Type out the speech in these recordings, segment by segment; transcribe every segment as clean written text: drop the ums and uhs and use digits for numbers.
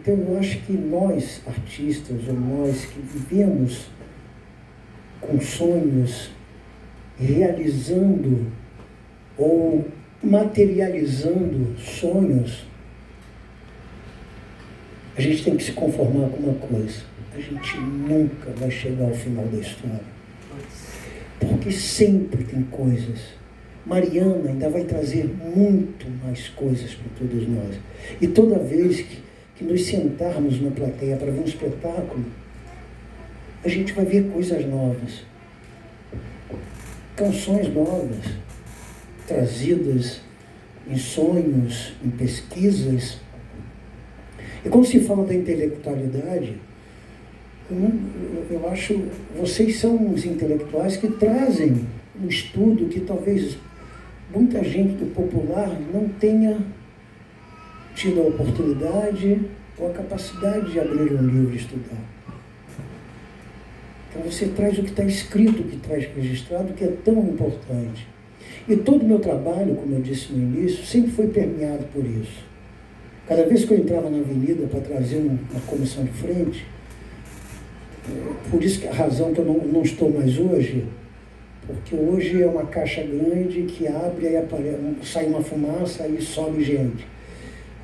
Então eu acho que nós, artistas, ou nós que vivemos com sonhos, realizando ou materializando sonhos, a gente tem que se conformar com uma coisa: a gente nunca vai chegar ao final da história, porque sempre tem coisas. Mariana ainda vai trazer muito mais coisas para todos nós, e toda vez que nos sentarmos na plateia para ver um espetáculo, a gente vai ver coisas novas, canções novas, trazidas em sonhos, em pesquisas. E quando se fala da intelectualidade, eu acho, vocês são uns intelectuais que trazem um estudo que talvez muita gente do popular não tenha tido a oportunidade ou a capacidade de abrir um livro e estudar. Então você traz o que está escrito, o que traz registrado, que é tão importante. E todo o meu trabalho, como eu disse no início, sempre foi permeado por isso. Cada vez que eu entrava na avenida para trazer uma comissão de frente, por isso que a razão que eu não estou mais hoje, porque hoje é uma caixa grande que abre, aí sai uma fumaça e sobe gente.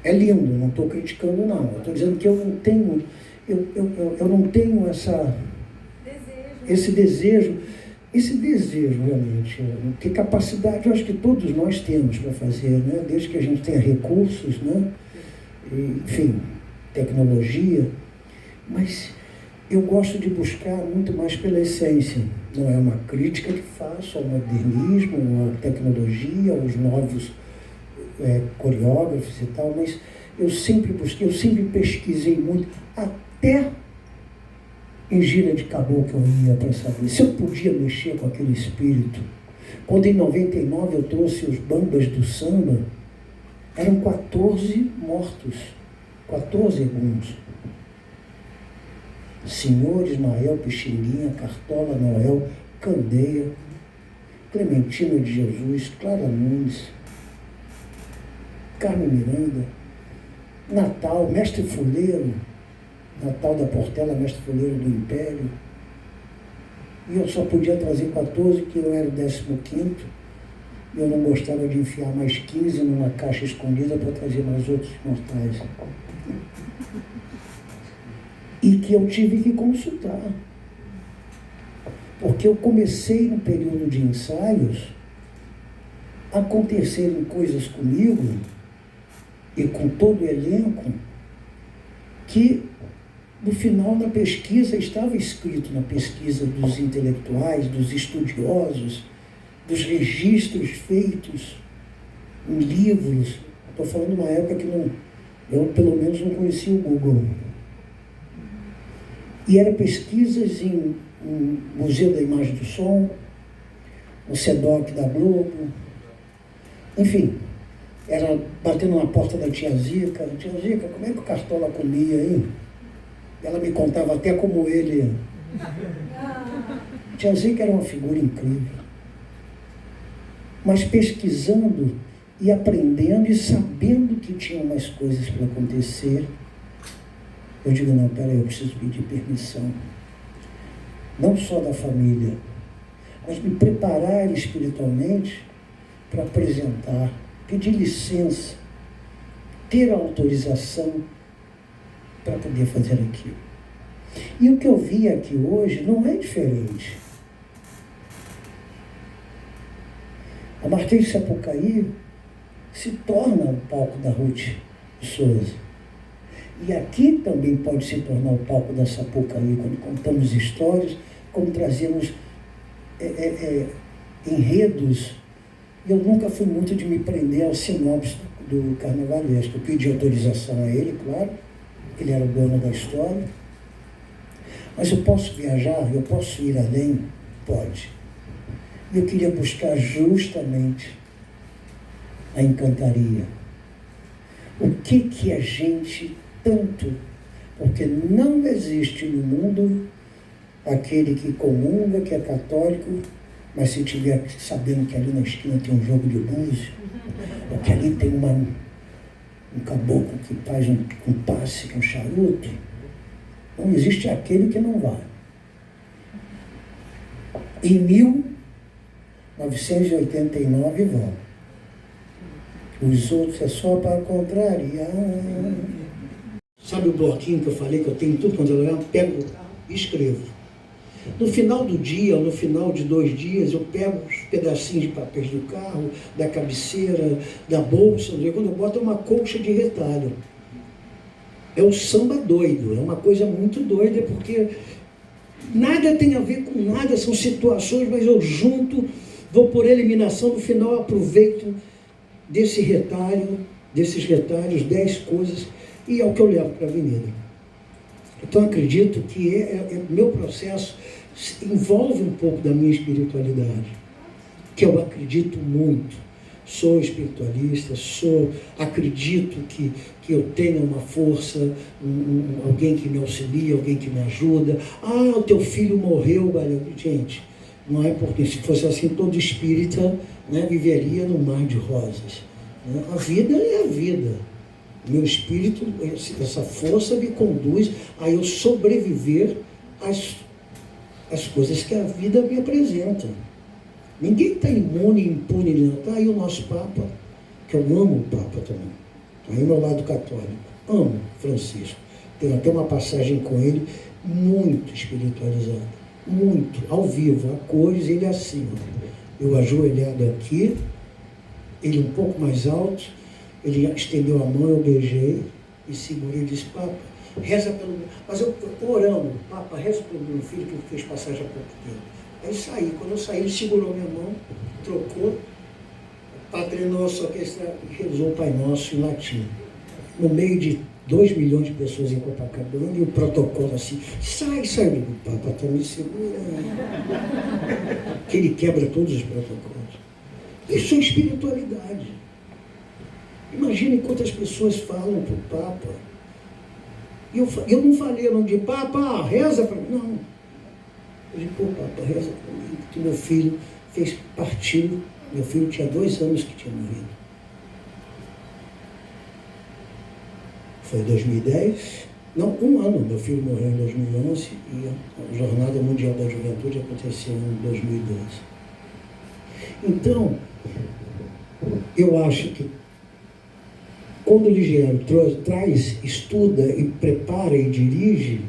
É lindo, não estou criticando não. Estou dizendo que eu não tenho, eu não tenho esse desejo realmente. Que capacidade eu acho que todos nós temos para fazer, né? Desde que a gente tenha recursos, né? Enfim, tecnologia, mas eu gosto de buscar muito mais pela essência. Não é uma crítica que faço ao modernismo, à tecnologia, aos novos coreógrafos e tal, mas eu sempre busquei, eu sempre pesquisei muito, até em gira de caboclo eu ia para saber se eu podia mexer com aquele espírito. Quando em 99 eu trouxe os bambas do samba, eram 14 mortos, 14 eguns. Senhor Ismael, Pixinguinha, Cartola, Noel, Candeia, Clementina de Jesus, Clara Nunes, Carmen Miranda, Natal, Mestre Fuleiro, Natal da Portela, Mestre Fuleiro do Império. E eu só podia trazer 14, que eu era o 15º, e eu não gostava de enfiar mais 15 numa caixa escondida para trazer mais outros mortais. E que eu tive que consultar. Porque eu comecei no período de ensaios a acontecerem coisas comigo e com todo o elenco que no final da pesquisa estava escrito, na pesquisa dos intelectuais, dos estudiosos, dos registros feitos em livros. Estou falando de uma época que eu pelo menos não conhecia o Google. E eram pesquisas em Museu da Imagem do Som, no SEDOC da Globo, enfim, era batendo na porta da tia Zica. Tia Zica, como é que o Cartola comia aí? Ela me contava até como ele... Tia Zica era uma figura incrível. Mas pesquisando e aprendendo e sabendo que tinha mais coisas para acontecer, eu digo, não, peraí, eu preciso pedir permissão. Não só da família, mas me preparar espiritualmente para apresentar, pedir licença, ter a autorização para poder fazer aquilo. E o que eu vi aqui hoje não é diferente. A Marquês de Sapucaí se torna o palco da Ruth de Souza. E aqui também pode se tornar o palco da Sapucaí, quando contamos histórias, como trazemos enredos. Eu nunca fui muito de me prender ao sinopse do carnavalesco. Eu pedi autorização a ele, claro, ele era o dono da história. Mas eu posso viajar, eu posso ir além? Pode. E eu queria buscar justamente a encantaria. O que a gente tanto, porque não existe no mundo aquele que comunga, que é católico, mas se tiver sabendo que ali na esquina tem um jogo de búzio, ou que ali tem um caboclo que faz um passe com charuto. Não existe aquele que não vai. Em 1989 vão. Os outros é só para contrariar. Sabe o bloquinho que eu falei que eu tenho tudo quando eu levo? Pego o carro e escrevo. No final do dia, ou no final de 2 dias, eu pego os pedacinhos de papéis do carro, da cabeceira, da bolsa, quando eu boto uma colcha de retalho. É o samba doido, é uma coisa muito doida, porque nada tem a ver com nada, são situações, mas eu junto, vou por eliminação, no final aproveito desse retalho, desses retalhos, 10 coisas, e é o que eu levo para a avenida. Então acredito que meu processo envolve um pouco da minha espiritualidade, que eu acredito muito. Sou espiritualista, acredito que eu tenho uma força, alguém que me auxilia, alguém que me ajuda. Ah, o teu filho morreu, gente, não é porque se fosse assim todo espírita, né, viveria no mar de rosas. Né? A vida é a vida. Meu espírito, essa força me conduz a eu sobreviver às coisas que a vida me apresenta. Ninguém está imune, impune, não. Está aí o nosso Papa, que eu amo o Papa também. Está aí o meu lado católico. Amo Francisco. Tenho até uma passagem com ele muito espiritualizada. Muito. Ao vivo, a cores, ele assim. Ó. Eu ajoelhado aqui, ele um pouco mais alto. Ele estendeu a mão, eu beijei e segurei e disse, Papa, reza pelo meu... Mas eu orando, Papa, reza pelo meu filho que fez passagem há pouco tempo. Aí saí, quando eu saí, ele segurou minha mão, trocou, Padre Nosso, que rezou o Pai Nosso em latim. No meio de 2 milhões de pessoas em Copacabana, e o protocolo assim, sai, o Papa está me segurando. Que ele quebra todos os protocolos. Isso é espiritualidade. Imagine quantas pessoas falam para o Papa. Eu não falei o nome de Papa, reza para mim. Não. Eu disse, pô, Papa, reza para mim, que meu filho partiu. Meu filho tinha 2 anos que tinha morrido. Foi em 2010. Não, 1 ano. Meu filho morreu em 2011 e a Jornada Mundial da Juventude aconteceu em 2012. Então, eu acho que quando o ligeiro traz, estuda e prepara e dirige,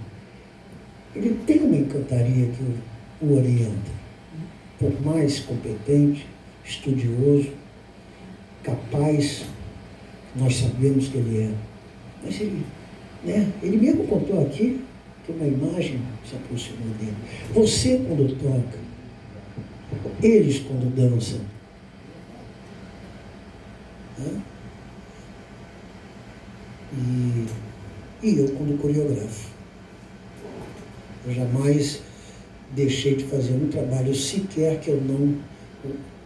ele tem uma encantaria que o orienta. Por mais competente, estudioso, capaz, nós sabemos que ele é. Mas ele mesmo contou aqui que uma imagem se aproximou dele. Você quando toca, eles quando dançam, né? E eu quando coreografo. Eu jamais deixei de fazer um trabalho sequer que eu não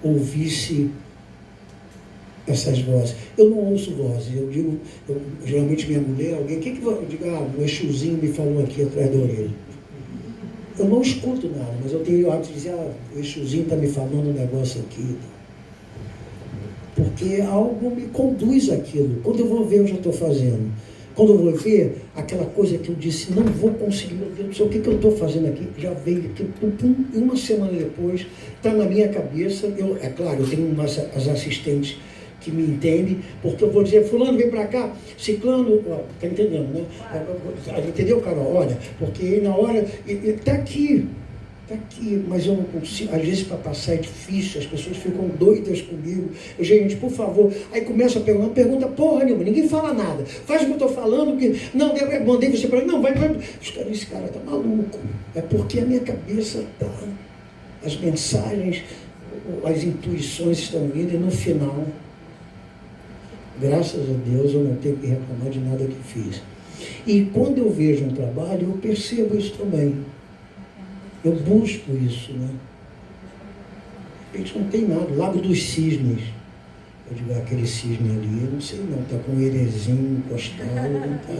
ouvisse essas vozes. Eu não ouço vozes, geralmente minha mulher, alguém, eu digo, o Exuzinho me falou aqui atrás da orelha. Eu não escuto nada, mas eu tenho o hábito de dizer, o Exuzinho está me falando um negócio aqui. Porque algo me conduz àquilo. Quando eu vou ver, eu já estou fazendo. Quando eu vou ver, aquela coisa que eu disse, não vou conseguir, meu Deus do céu, o que eu estou fazendo aqui? Já veio aqui, e uma semana depois, está na minha cabeça. É claro, eu tenho as assistentes que me entendem, porque eu vou dizer, fulano, vem para cá, ciclano, está entendendo, né? Entendeu, Carol? Olha, porque na hora, está aqui, mas eu não consigo, às vezes para passar é difícil, as pessoas ficam doidas comigo. Gente, por favor, aí começa a pergunta porra nenhuma, ninguém fala nada, faz o que eu estou falando, que não, eu mandei você para não, vai, esse cara está maluco, é porque a minha cabeça está, as mensagens, as intuições estão vindo e no final, graças a Deus, eu não tenho que reclamar de nada que fiz. E quando eu vejo um trabalho, eu percebo isso também. Eu busco isso, né? A gente não tem nada. Lago dos Cisnes. Eu digo, aquele cisne ali, eu não sei não, está com um heresinho encostado, não tá.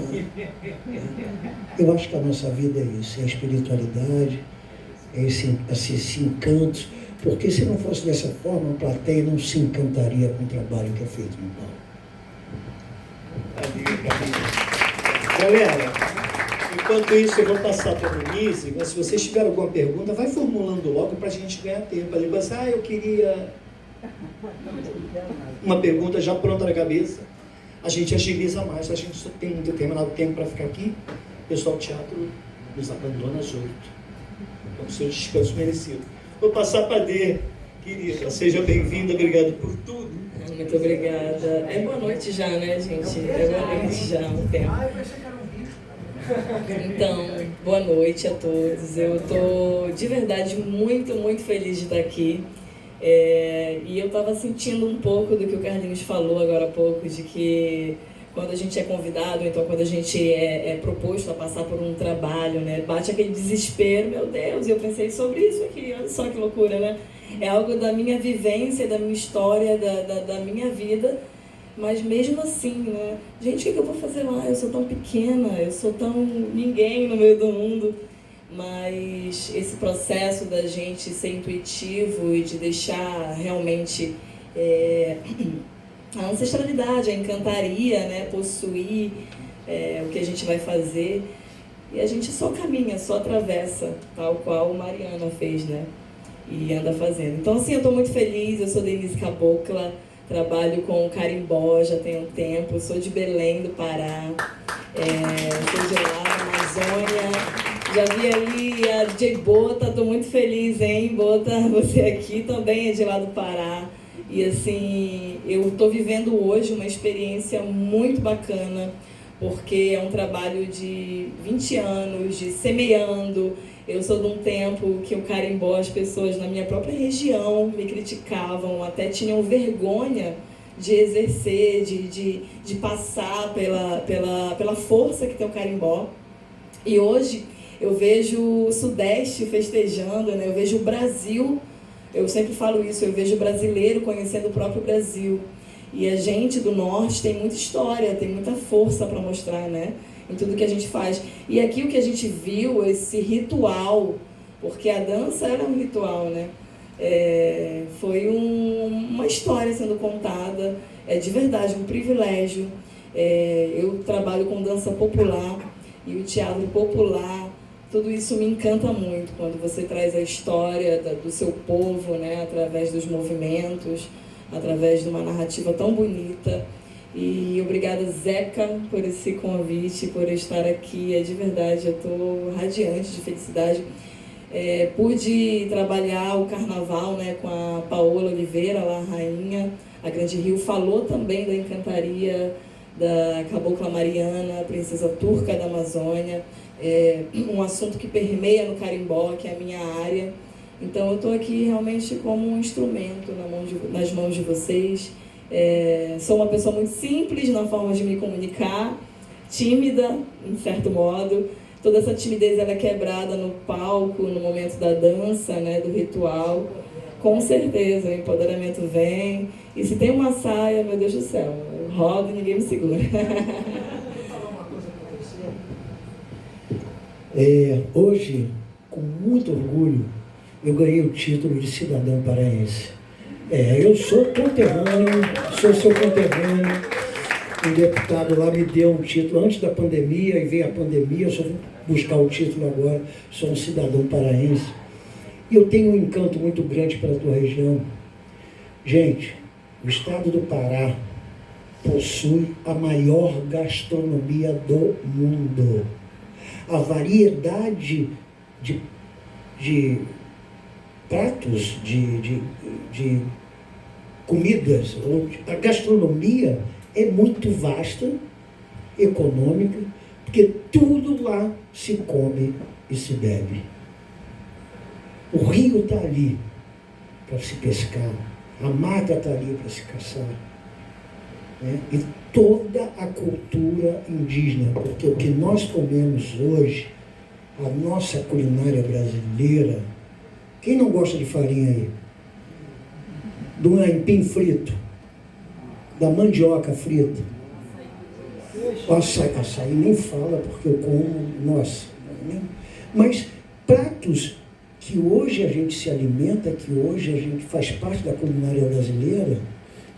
Eu acho que a nossa vida é isso, é a espiritualidade, é esse encanto, porque se não fosse dessa forma, a plateia não se encantaria com o trabalho que é feito no palco. Galera, enquanto isso eu vou passar para a Denise, mas se vocês tiverem alguma pergunta, vai formulando logo para a gente ganhar tempo. Aí você, eu queria uma pergunta já pronta na cabeça. A gente agiliza mais, a gente só tem um determinado tempo para ficar aqui. O pessoal do teatro nos abandona às 8. Então, o seu descanso merecido. Vou passar para a Dê, querida. Seja bem-vinda, obrigado por tudo. Muito obrigada. É boa noite já, né, gente? É boa noite já, um tempo. Então, boa noite a todos. Eu estou de verdade muito, muito feliz de estar aqui. E eu estava sentindo um pouco do que o Carlinhos falou agora há pouco, de que quando a gente é convidado, então quando a gente é proposto a passar por um trabalho, né, bate aquele desespero, meu Deus, e eu pensei sobre isso aqui, olha só que loucura, né? É algo da minha vivência, da minha história, da minha vida, mas mesmo assim, né? Gente, o que eu vou fazer lá? Eu sou tão pequena, eu sou tão ninguém no meio do mundo. Mas esse processo da gente ser intuitivo e de deixar realmente a ancestralidade, a encantaria, né, possuir o que a gente vai fazer, e a gente só caminha, só atravessa, tal qual Mariana fez, né, e anda fazendo. Então, assim, eu estou muito feliz. Eu sou Denise Cabocla, trabalho com o carimbó já tem um tempo, sou de Belém do Pará, sou de lá, da Amazônia. Já vi aí a DJ Bota, estou muito feliz, hein, Bota, você aqui também é de lá do Pará. E assim, eu estou vivendo hoje uma experiência muito bacana, porque é um trabalho de 20 anos, de semeando. Eu sou de um tempo que o carimbó, as pessoas na minha própria região me criticavam, até tinham vergonha de exercer, de passar pela força que tem o carimbó. E hoje eu vejo o Sudeste festejando, né? Eu vejo o Brasil, eu sempre falo isso, eu vejo o brasileiro conhecendo o próprio Brasil. E a gente do Norte tem muita história, tem muita força para mostrar, né? Em tudo que a gente faz. E aqui o que a gente viu, esse ritual, porque a dança era um ritual, né? Foi uma história sendo contada, de verdade, um privilégio. Eu trabalho com dança popular e o teatro popular, tudo isso me encanta muito, quando você traz a história do seu povo, né? Através dos movimentos, através de uma narrativa tão bonita. E obrigada, Zeca, por esse convite, por estar aqui. De verdade, eu estou radiante de felicidade. Pude trabalhar o carnaval, né, com a Paola Oliveira, lá, a rainha. A Grande Rio falou também da encantaria da Cabocla Mariana, princesa turca da Amazônia. Um assunto que permeia no carimbó, que é a minha área. Então eu estou aqui realmente como um instrumento nas mãos de vocês. Sou uma pessoa muito simples na forma de me comunicar, tímida, em certo modo. Toda essa timidez ela é quebrada no palco, no momento da dança, né, do ritual. Com certeza, o empoderamento vem. E se tem uma saia, meu Deus do céu, eu rodo e ninguém me segura. Hoje, com muito orgulho, eu ganhei o título de cidadão paraense. Eu sou conterrâneo, sou seu conterrâneo. Um deputado lá me deu um título antes da pandemia, e veio a pandemia, eu só vou buscar o título agora, sou um cidadão paraense. E eu tenho um encanto muito grande pela tua região. Gente, o estado do Pará possui a maior gastronomia do mundo. A variedade de pratos, de comidas, a gastronomia é muito vasta, econômica, porque tudo lá se come e se bebe. O rio está ali para se pescar, a mata está ali para se caçar, né? E toda a cultura indígena, porque o que nós comemos hoje, a nossa culinária brasileira, quem não gosta de farinha aí? Do aipim frito, da mandioca frita. O açaí nem fala, porque eu como, nossa. Né? Mas pratos que hoje a gente se alimenta, que hoje a gente faz parte da culinária brasileira,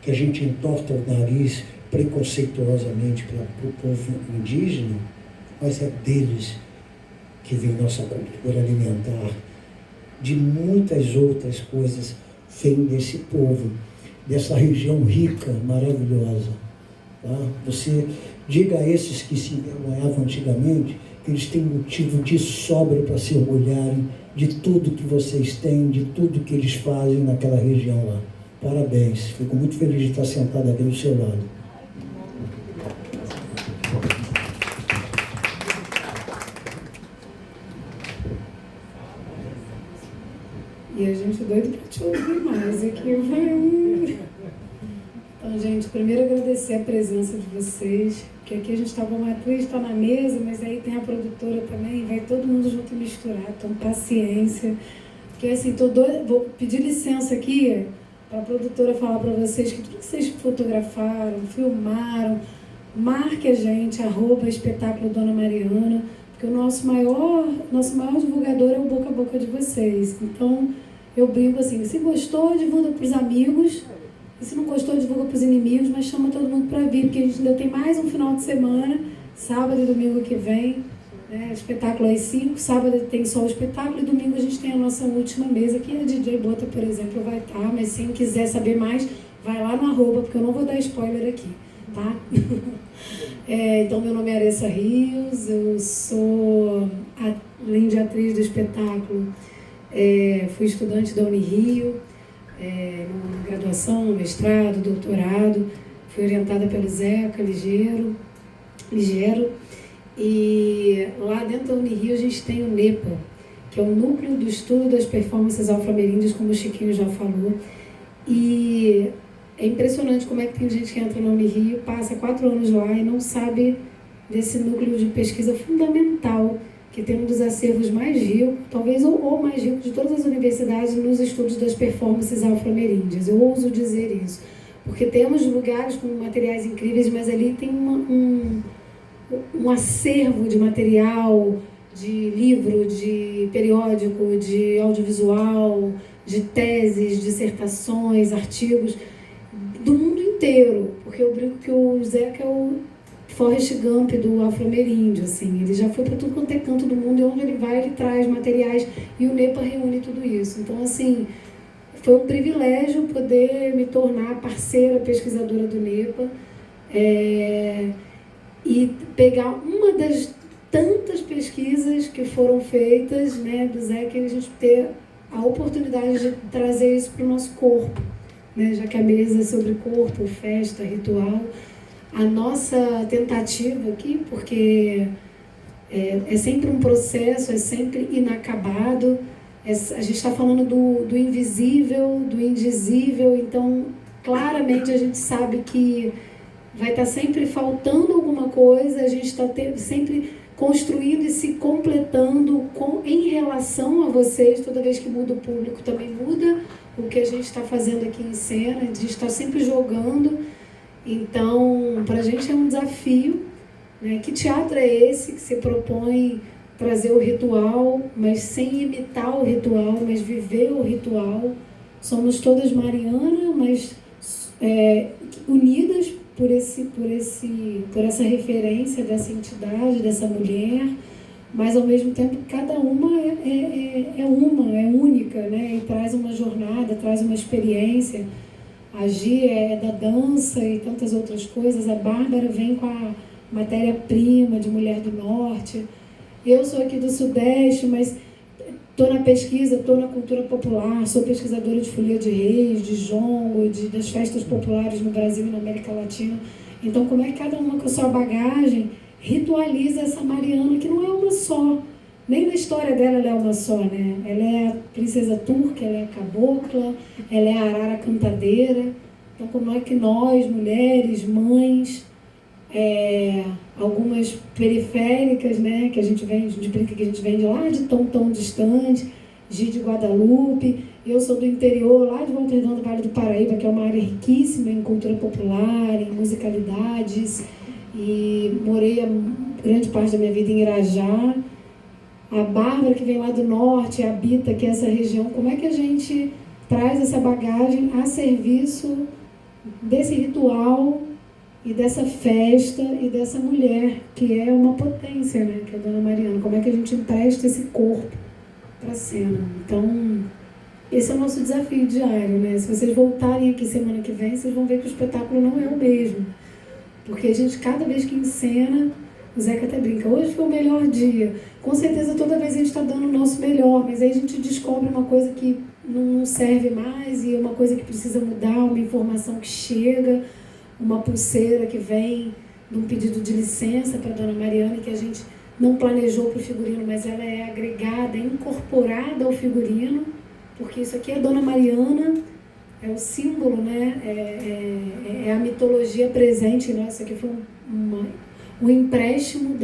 que a gente entorta o nariz preconceituosamente para o povo indígena, mas é deles que vem nossa cultura alimentar, de muitas outras coisas vem desse povo, dessa região rica, maravilhosa. Tá? Você diga a esses que se envergonhavam antigamente que eles têm motivo de sobra para se orgulharem de tudo que vocês têm, de tudo que eles fazem naquela região lá. Parabéns, fico muito feliz de estar sentado aqui do seu lado. E a gente doido para te ouvir mais aqui. Então, gente, primeiro agradecer a presença de vocês, porque aqui a gente estava uma atriz, está na mesa, mas aí tem a produtora também, vai todo mundo junto misturar, então paciência. Porque assim, tô doida, vou pedir licença aqui para a produtora falar para vocês que tudo que vocês fotografaram, filmaram, marque a gente, @espetáculo Dona Mariana, porque o nosso maior divulgador é o boca a boca de vocês. Então, eu brinco assim, se gostou, divulga para os amigos, e se não gostou, divulga para os inimigos, mas chama todo mundo para vir, porque a gente ainda tem mais um final de semana, sábado e domingo que vem, né? Espetáculo às 5, sábado tem só o espetáculo e domingo a gente tem a nossa última mesa, que a DJ Bota, por exemplo, vai estar, mas se quiser saber mais, vai lá no @, porque eu não vou dar spoiler aqui, tá? Então, meu nome é Aressa Rios, eu sou, além de atriz do espetáculo, fui estudante da Unirio, na graduação, mestrado, doutorado, fui orientada pelo Zeca Ligeiro, e lá dentro da Unirio a gente tem o NEPA, que é o Núcleo do Estudo das Performances Afro-Ameríndias, como o Chiquinho já falou, e é impressionante como é que tem gente que entra na Unirio, passa 4 anos lá e não sabe desse núcleo de pesquisa fundamental, que tem um dos acervos mais ricos, talvez o mais rico de todas as universidades nos estudos das performances afro-ameríndias. Eu ouso dizer isso, porque temos lugares com materiais incríveis, mas ali tem um acervo de material, de livro, de periódico, de audiovisual, de teses, dissertações, artigos, do mundo inteiro, porque eu brinco que o Zeca é o Forrest Gump do afro-ameríndio, assim, ele já foi para tudo quanto é canto do mundo, e onde ele vai, ele traz materiais, e o NEPA reúne tudo isso. Então, assim, foi um privilégio poder me tornar parceira pesquisadora do NEPA, e pegar uma das tantas pesquisas que foram feitas, né, do Zeca, e a gente ter a oportunidade de trazer isso para o nosso corpo, né, já que a mesa é sobre corpo, festa, ritual. A nossa tentativa aqui, porque é sempre um processo, é sempre inacabado, a gente está falando do invisível, do indizível, então claramente a gente sabe que vai estar sempre faltando alguma coisa, a gente está sempre construindo e se completando em relação a vocês. Toda vez que muda o público também muda o que a gente está fazendo aqui em cena, a gente está sempre jogando. Então, para a gente é um desafio, né? Que teatro é esse que se propõe trazer o ritual, mas sem imitar o ritual, mas viver o ritual? Somos todas Mariana, mas unidas por essa referência dessa entidade, dessa mulher, mas ao mesmo tempo cada uma é única, né? E traz uma jornada, traz uma experiência. A Gi é da dança e tantas outras coisas. A Bárbara vem com a matéria-prima de Mulher do Norte. Eu sou aqui do Sudeste, mas estou na pesquisa, estou na cultura popular, sou pesquisadora de folia de reis, de jongo, das festas populares no Brasil e na América Latina. Então, como é que cada uma com a sua bagagem ritualiza essa Mariana, que não é uma só? Nem na história dela ela é uma só, né? Ela é a princesa turca, ela é a cabocla, ela é a arara cantadeira. Então, como é que nós, mulheres, mães, algumas periféricas, né? Que a gente brinca que a gente vem de lá de tão distante, Gi de Guadalupe, eu sou do interior, lá de Volta Redonda, Vale do Paraíba, que é uma área riquíssima em cultura popular, em musicalidades, e morei a grande parte da minha vida em Irajá. A Bárbara, que vem lá do norte, habita aqui essa região. Como é que a gente traz essa bagagem a serviço desse ritual e dessa festa e dessa mulher que é uma potência, né? Que é a Dona Mariana. Como é que a gente empresta esse corpo para a cena? Então, esse é o nosso desafio diário, né? Se vocês voltarem aqui semana que vem, vocês vão ver que o espetáculo não é o mesmo. Porque a gente, cada vez que encena, o Zeca até brinca, hoje foi o melhor dia. Com certeza, toda vez a gente está dando o nosso melhor, mas aí a gente descobre uma coisa que não serve mais e uma coisa que precisa mudar, uma informação que chega, uma pulseira que vem de um pedido de licença para a Dona Mariana, que a gente não planejou para o figurino, mas ela é agregada, incorporada ao figurino, porque isso aqui é a Dona Mariana, é o símbolo, né? É a mitologia presente. Né? Isso aqui foi um empréstimo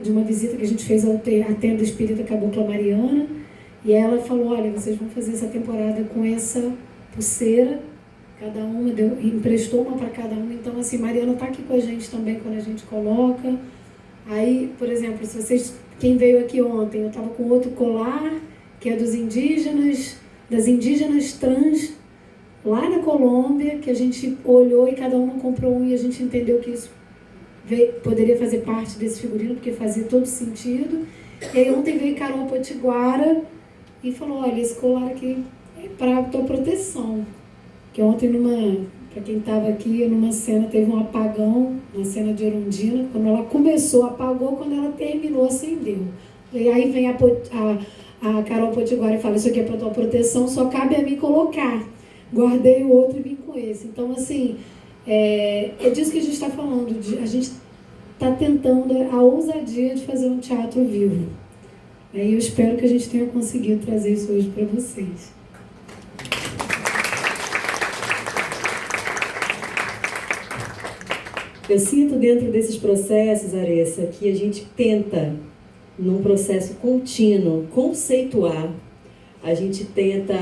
de uma visita que a gente fez à tenda espírita Cabocla Mariana, e ela falou, olha, vocês vão fazer essa temporada com essa pulseira, cada uma emprestou uma para cada uma. Então, assim, Mariana está aqui com a gente também quando a gente coloca. Aí, por exemplo, se vocês, quem veio aqui ontem, eu estava com outro colar, que é das indígenas trans, lá na Colômbia, que a gente olhou e cada uma comprou um e a gente entendeu que isso poderia fazer parte desse figurino, porque fazia todo sentido. E aí ontem veio Carol Potiguara e falou, olha, esse colar aqui é para a tua proteção. Que ontem, para quem estava aqui, numa cena, teve um apagão, uma cena de Erundina. Quando ela começou, apagou, quando ela terminou, acendeu. E aí vem a Carol Potiguara e fala, isso aqui é para tua proteção, só cabe a mim colocar. Guardei o outro e vim com esse. Então, assim, é disso que a gente está falando. A gente está tentando a ousadia de fazer um teatro vivo. E eu espero que a gente tenha conseguido trazer isso hoje para vocês. Eu sinto dentro desses processos, Aressa, que a gente tenta, num processo contínuo, conceituar, a gente tenta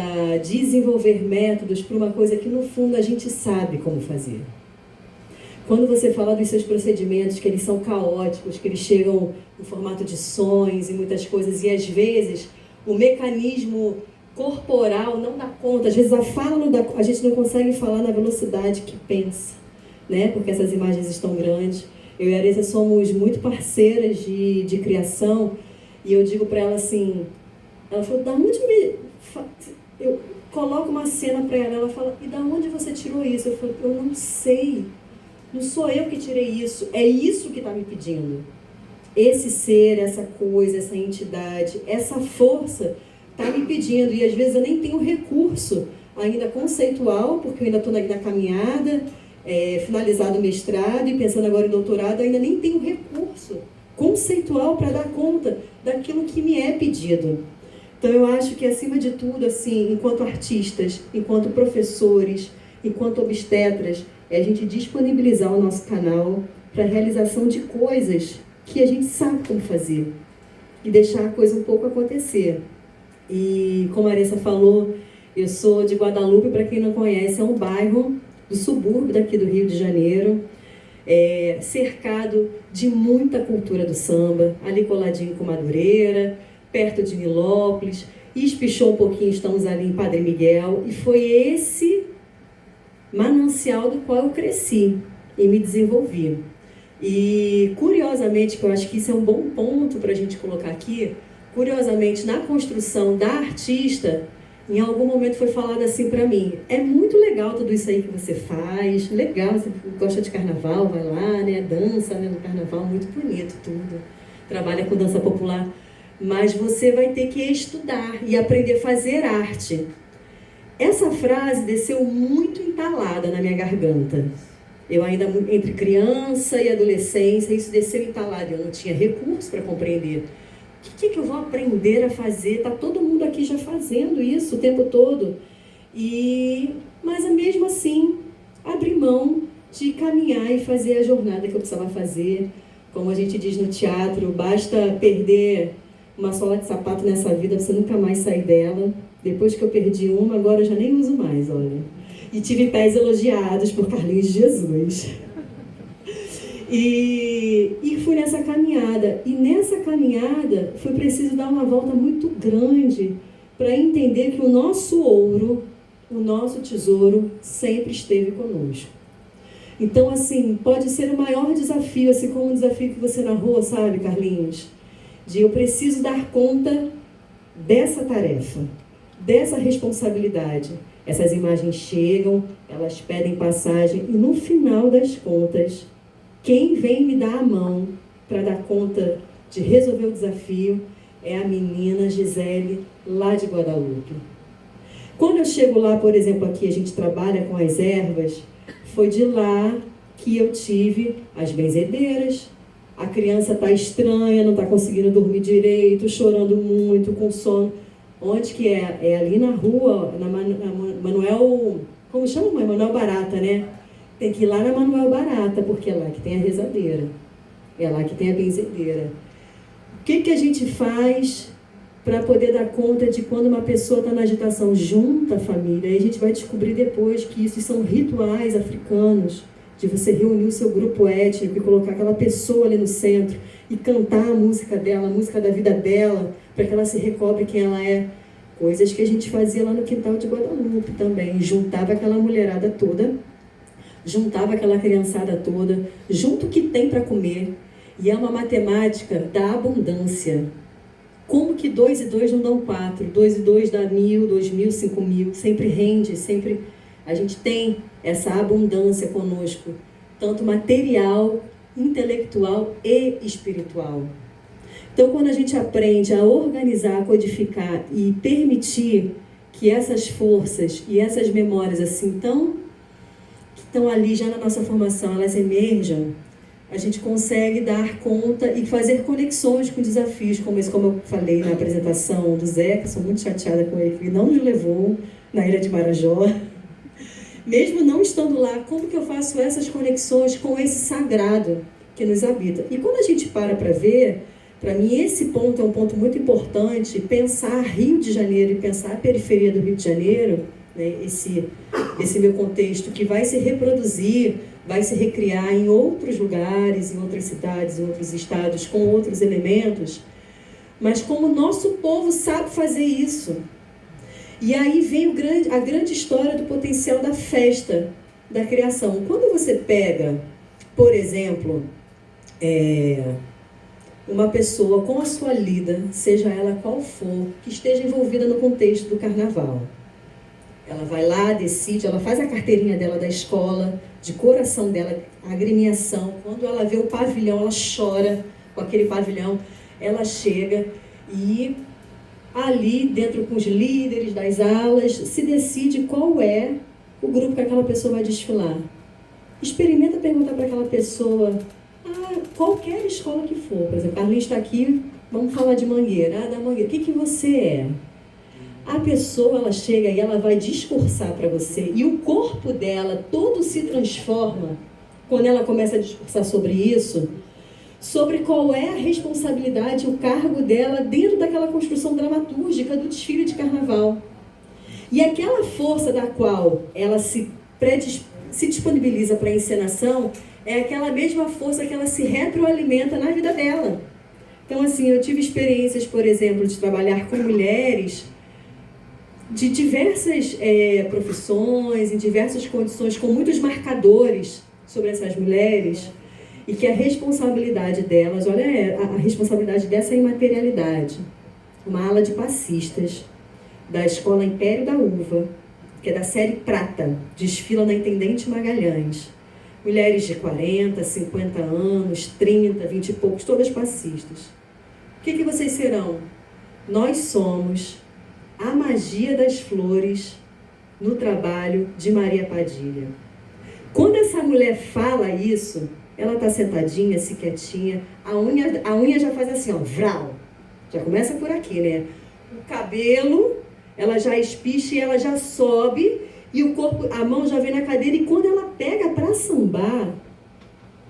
desenvolver métodos para uma coisa que, no fundo, a gente sabe como fazer. Quando você fala dos seus procedimentos, que eles são caóticos, que eles chegam no formato de sons e muitas coisas, e às vezes o mecanismo corporal não dá conta, às vezes a fala não dá, a gente não consegue falar na velocidade que pensa, né? Porque essas imagens estão grandes. Eu e a Aressa somos muito parceiras de criação, e eu digo para ela assim, ela falou, da onde eu coloco uma cena para ela fala, e da onde você tirou isso? Eu falo, eu não sei, não sou eu que tirei isso, é isso que está me pedindo. Esse ser, essa coisa, essa entidade, essa força está me pedindo, e às vezes eu nem tenho recurso ainda conceitual, porque eu ainda estou na caminhada, finalizado o mestrado e pensando agora em doutorado, ainda nem tenho recurso conceitual para dar conta daquilo que me é pedido. Então eu acho que, acima de tudo, assim, enquanto artistas, enquanto professores, enquanto obstetras, é a gente disponibilizar o nosso canal para a realização de coisas que a gente sabe como fazer e deixar a coisa um pouco acontecer. E como a Aressa falou, eu sou de Guadalupe, para quem não conhece, é um bairro do subúrbio daqui do Rio de Janeiro, cercado de muita cultura do samba, ali coladinho com Madureira, perto de Nilópolis, e espichou um pouquinho, estamos ali em Padre Miguel, e foi esse manancial do qual eu cresci e me desenvolvi. E, curiosamente, que eu acho que isso é um bom ponto para a gente colocar aqui, curiosamente, na construção da artista, em algum momento foi falado assim para mim, é muito legal tudo isso aí que você faz, legal, você gosta de carnaval, vai lá, né, dança, né, no carnaval, muito bonito tudo, trabalha com dança popular, mas você vai ter que estudar e aprender a fazer arte. Essa frase desceu muito entalada na minha garganta. Eu ainda, entre criança e adolescência, isso desceu entalado, eu não tinha recurso para compreender. O que eu vou aprender a fazer? Está todo mundo aqui já fazendo isso o tempo todo. Mas mesmo assim, abri mão de caminhar e fazer a jornada que eu precisava fazer. Como a gente diz no teatro, basta perder uma sola de sapato nessa vida para você nunca mais sair dela. Depois que eu perdi uma, agora eu já nem uso mais, olha. E tive pés elogiados por Carlinhos de Jesus. E fui nessa caminhada. E nessa caminhada foi preciso dar uma volta muito grande para entender que o nosso ouro, o nosso tesouro, sempre esteve conosco. Então, assim, pode ser o maior desafio, assim como o desafio que você narrou, sabe, Carlinhos? De eu preciso dar conta dessa tarefa, dessa responsabilidade. Essas imagens chegam, elas pedem passagem e no final das contas, quem vem me dar a mão para dar conta de resolver o desafio é a menina Gisele, lá de Guadalupe. Quando eu chego lá, por exemplo, aqui a gente trabalha com as ervas, foi de lá que eu tive as benzedeiras. A criança está estranha, não está conseguindo dormir direito, chorando muito, com sono. Onde que é? É ali na rua, na Manuel... Como chama, mãe? Manuel Barata, né? Tem que ir lá na Manuel Barata, porque é lá que tem a rezadeira. É lá que tem a benzedeira. O que a gente faz para poder dar conta de quando uma pessoa está na agitação? Junta a família. E a gente vai descobrir depois que isso são rituais africanos, de você reunir o seu grupo étnico e colocar aquela pessoa ali no centro e cantar a música dela, a música da vida dela, para que ela se recobre quem ela é. Coisas que a gente fazia lá no quintal de Guadalupe também. Juntava aquela mulherada toda, juntava aquela criançada toda, junto o que tem para comer. E é uma matemática da abundância. Como que 2 e 2 não dão 4? 2 e 2 dá 1.000, 2.000, 5.000. Sempre rende, sempre... A gente tem essa abundância conosco, tanto material, intelectual e espiritual. Então, quando a gente aprende a organizar, a codificar e permitir que essas forças e essas memórias assim que estão ali já na nossa formação, elas emerjam, a gente consegue dar conta e fazer conexões com desafios, como esse, como eu falei na apresentação do Zé, que sou muito chateada com ele, que não nos levou na Ilha de Marajó. Mesmo não estando lá, como que eu faço essas conexões com esse sagrado que nos habita? E quando a gente para ver, para mim esse ponto é um ponto muito importante, pensar Rio de Janeiro e pensar a periferia do Rio de Janeiro, né, esse meu contexto que vai se reproduzir, vai se recriar em outros lugares, em outras cidades, em outros estados, com outros elementos, mas como o nosso povo sabe fazer isso. E aí vem a grande história do potencial da festa, da criação. Quando você pega, por exemplo, uma pessoa com a sua lida, seja ela qual for, que esteja envolvida no contexto do carnaval. Ela vai lá, decide, ela faz a carteirinha dela da escola, de coração dela, a agremiação. Quando ela vê o pavilhão, ela chora com aquele pavilhão. Ela chega e ali, dentro com os líderes das alas, se decide qual é o grupo que aquela pessoa vai desfilar. Experimenta perguntar para aquela pessoa, qualquer escola que for, por exemplo, Carlinhos está aqui, vamos falar de Mangueira, da Mangueira, o que você é? A pessoa, ela chega e ela vai discursar para você, e o corpo dela todo se transforma quando ela começa a discursar sobre isso, sobre qual é a responsabilidade, o cargo dela dentro daquela construção dramatúrgica do desfile de carnaval. E aquela força da qual ela se disponibiliza para a encenação é aquela mesma força que ela se retroalimenta na vida dela. Então, assim, eu tive experiências, por exemplo, de trabalhar com mulheres de diversas profissões, em diversas condições, com muitos marcadores sobre essas mulheres, e que a responsabilidade delas, olha a responsabilidade dessa imaterialidade. Uma ala de passistas da Escola Império da Uva, que é da série Prata, desfila na Intendente Magalhães. Mulheres de 40, 50 anos, 30, 20 e poucos, todas passistas. O que vocês serão? Nós somos a magia das flores no trabalho de Maria Padilha. Quando essa mulher fala isso, ela está sentadinha, assim, quietinha, a unha já faz assim, ó, vral. Já começa por aqui, né? O cabelo, ela já espicha e ela já sobe, e o corpo, a mão já vem na cadeira, e quando ela pega para sambar,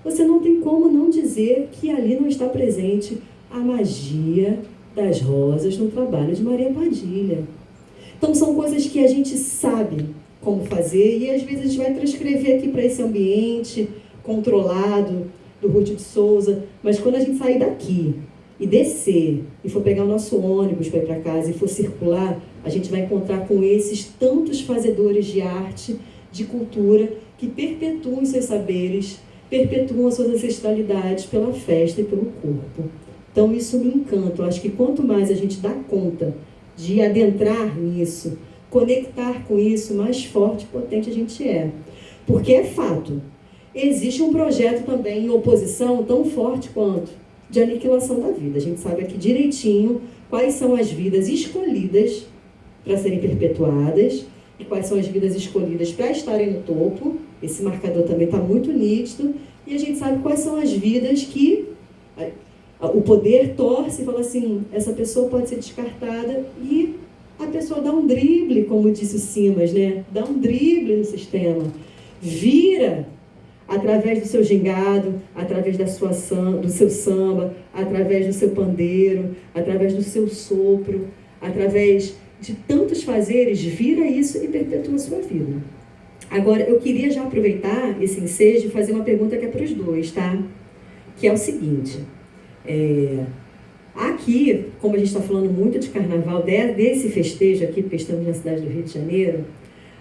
você não tem como não dizer que ali não está presente a magia das rosas no trabalho de Maria Padilha. Então são coisas que a gente sabe como fazer, e às vezes a gente vai transcrever aqui para esse ambiente controlado do Ruth de Souza, mas quando a gente sair daqui e descer e for pegar o nosso ônibus para ir para casa e for circular, a gente vai encontrar com esses tantos fazedores de arte de cultura que perpetuam seus saberes, perpetuam suas ancestralidades pela festa e pelo corpo. Então isso me encanta. Eu acho que quanto mais a gente dá conta de adentrar nisso, conectar com isso, mais forte e potente a gente é. Porque é fato, existe um projeto também em oposição tão forte quanto de aniquilação da vida. A gente sabe aqui direitinho quais são as vidas escolhidas para serem perpetuadas e quais são as vidas escolhidas para estarem no topo. Esse marcador também está muito nítido. E a gente sabe quais são as vidas que o poder torce e fala assim, essa pessoa pode ser descartada, e a pessoa dá um drible, como disse o Simas, né? Dá um drible no sistema. Vira através do seu gingado, através do seu samba, através do seu pandeiro, através do seu sopro, através de tantos fazeres, vira isso e perpetua a sua vida. Agora, eu queria já aproveitar esse ensejo e fazer uma pergunta que é para os dois, tá? Que é o seguinte, aqui, como a gente está falando muito de carnaval, desse festejo aqui, porque estamos na cidade do Rio de Janeiro,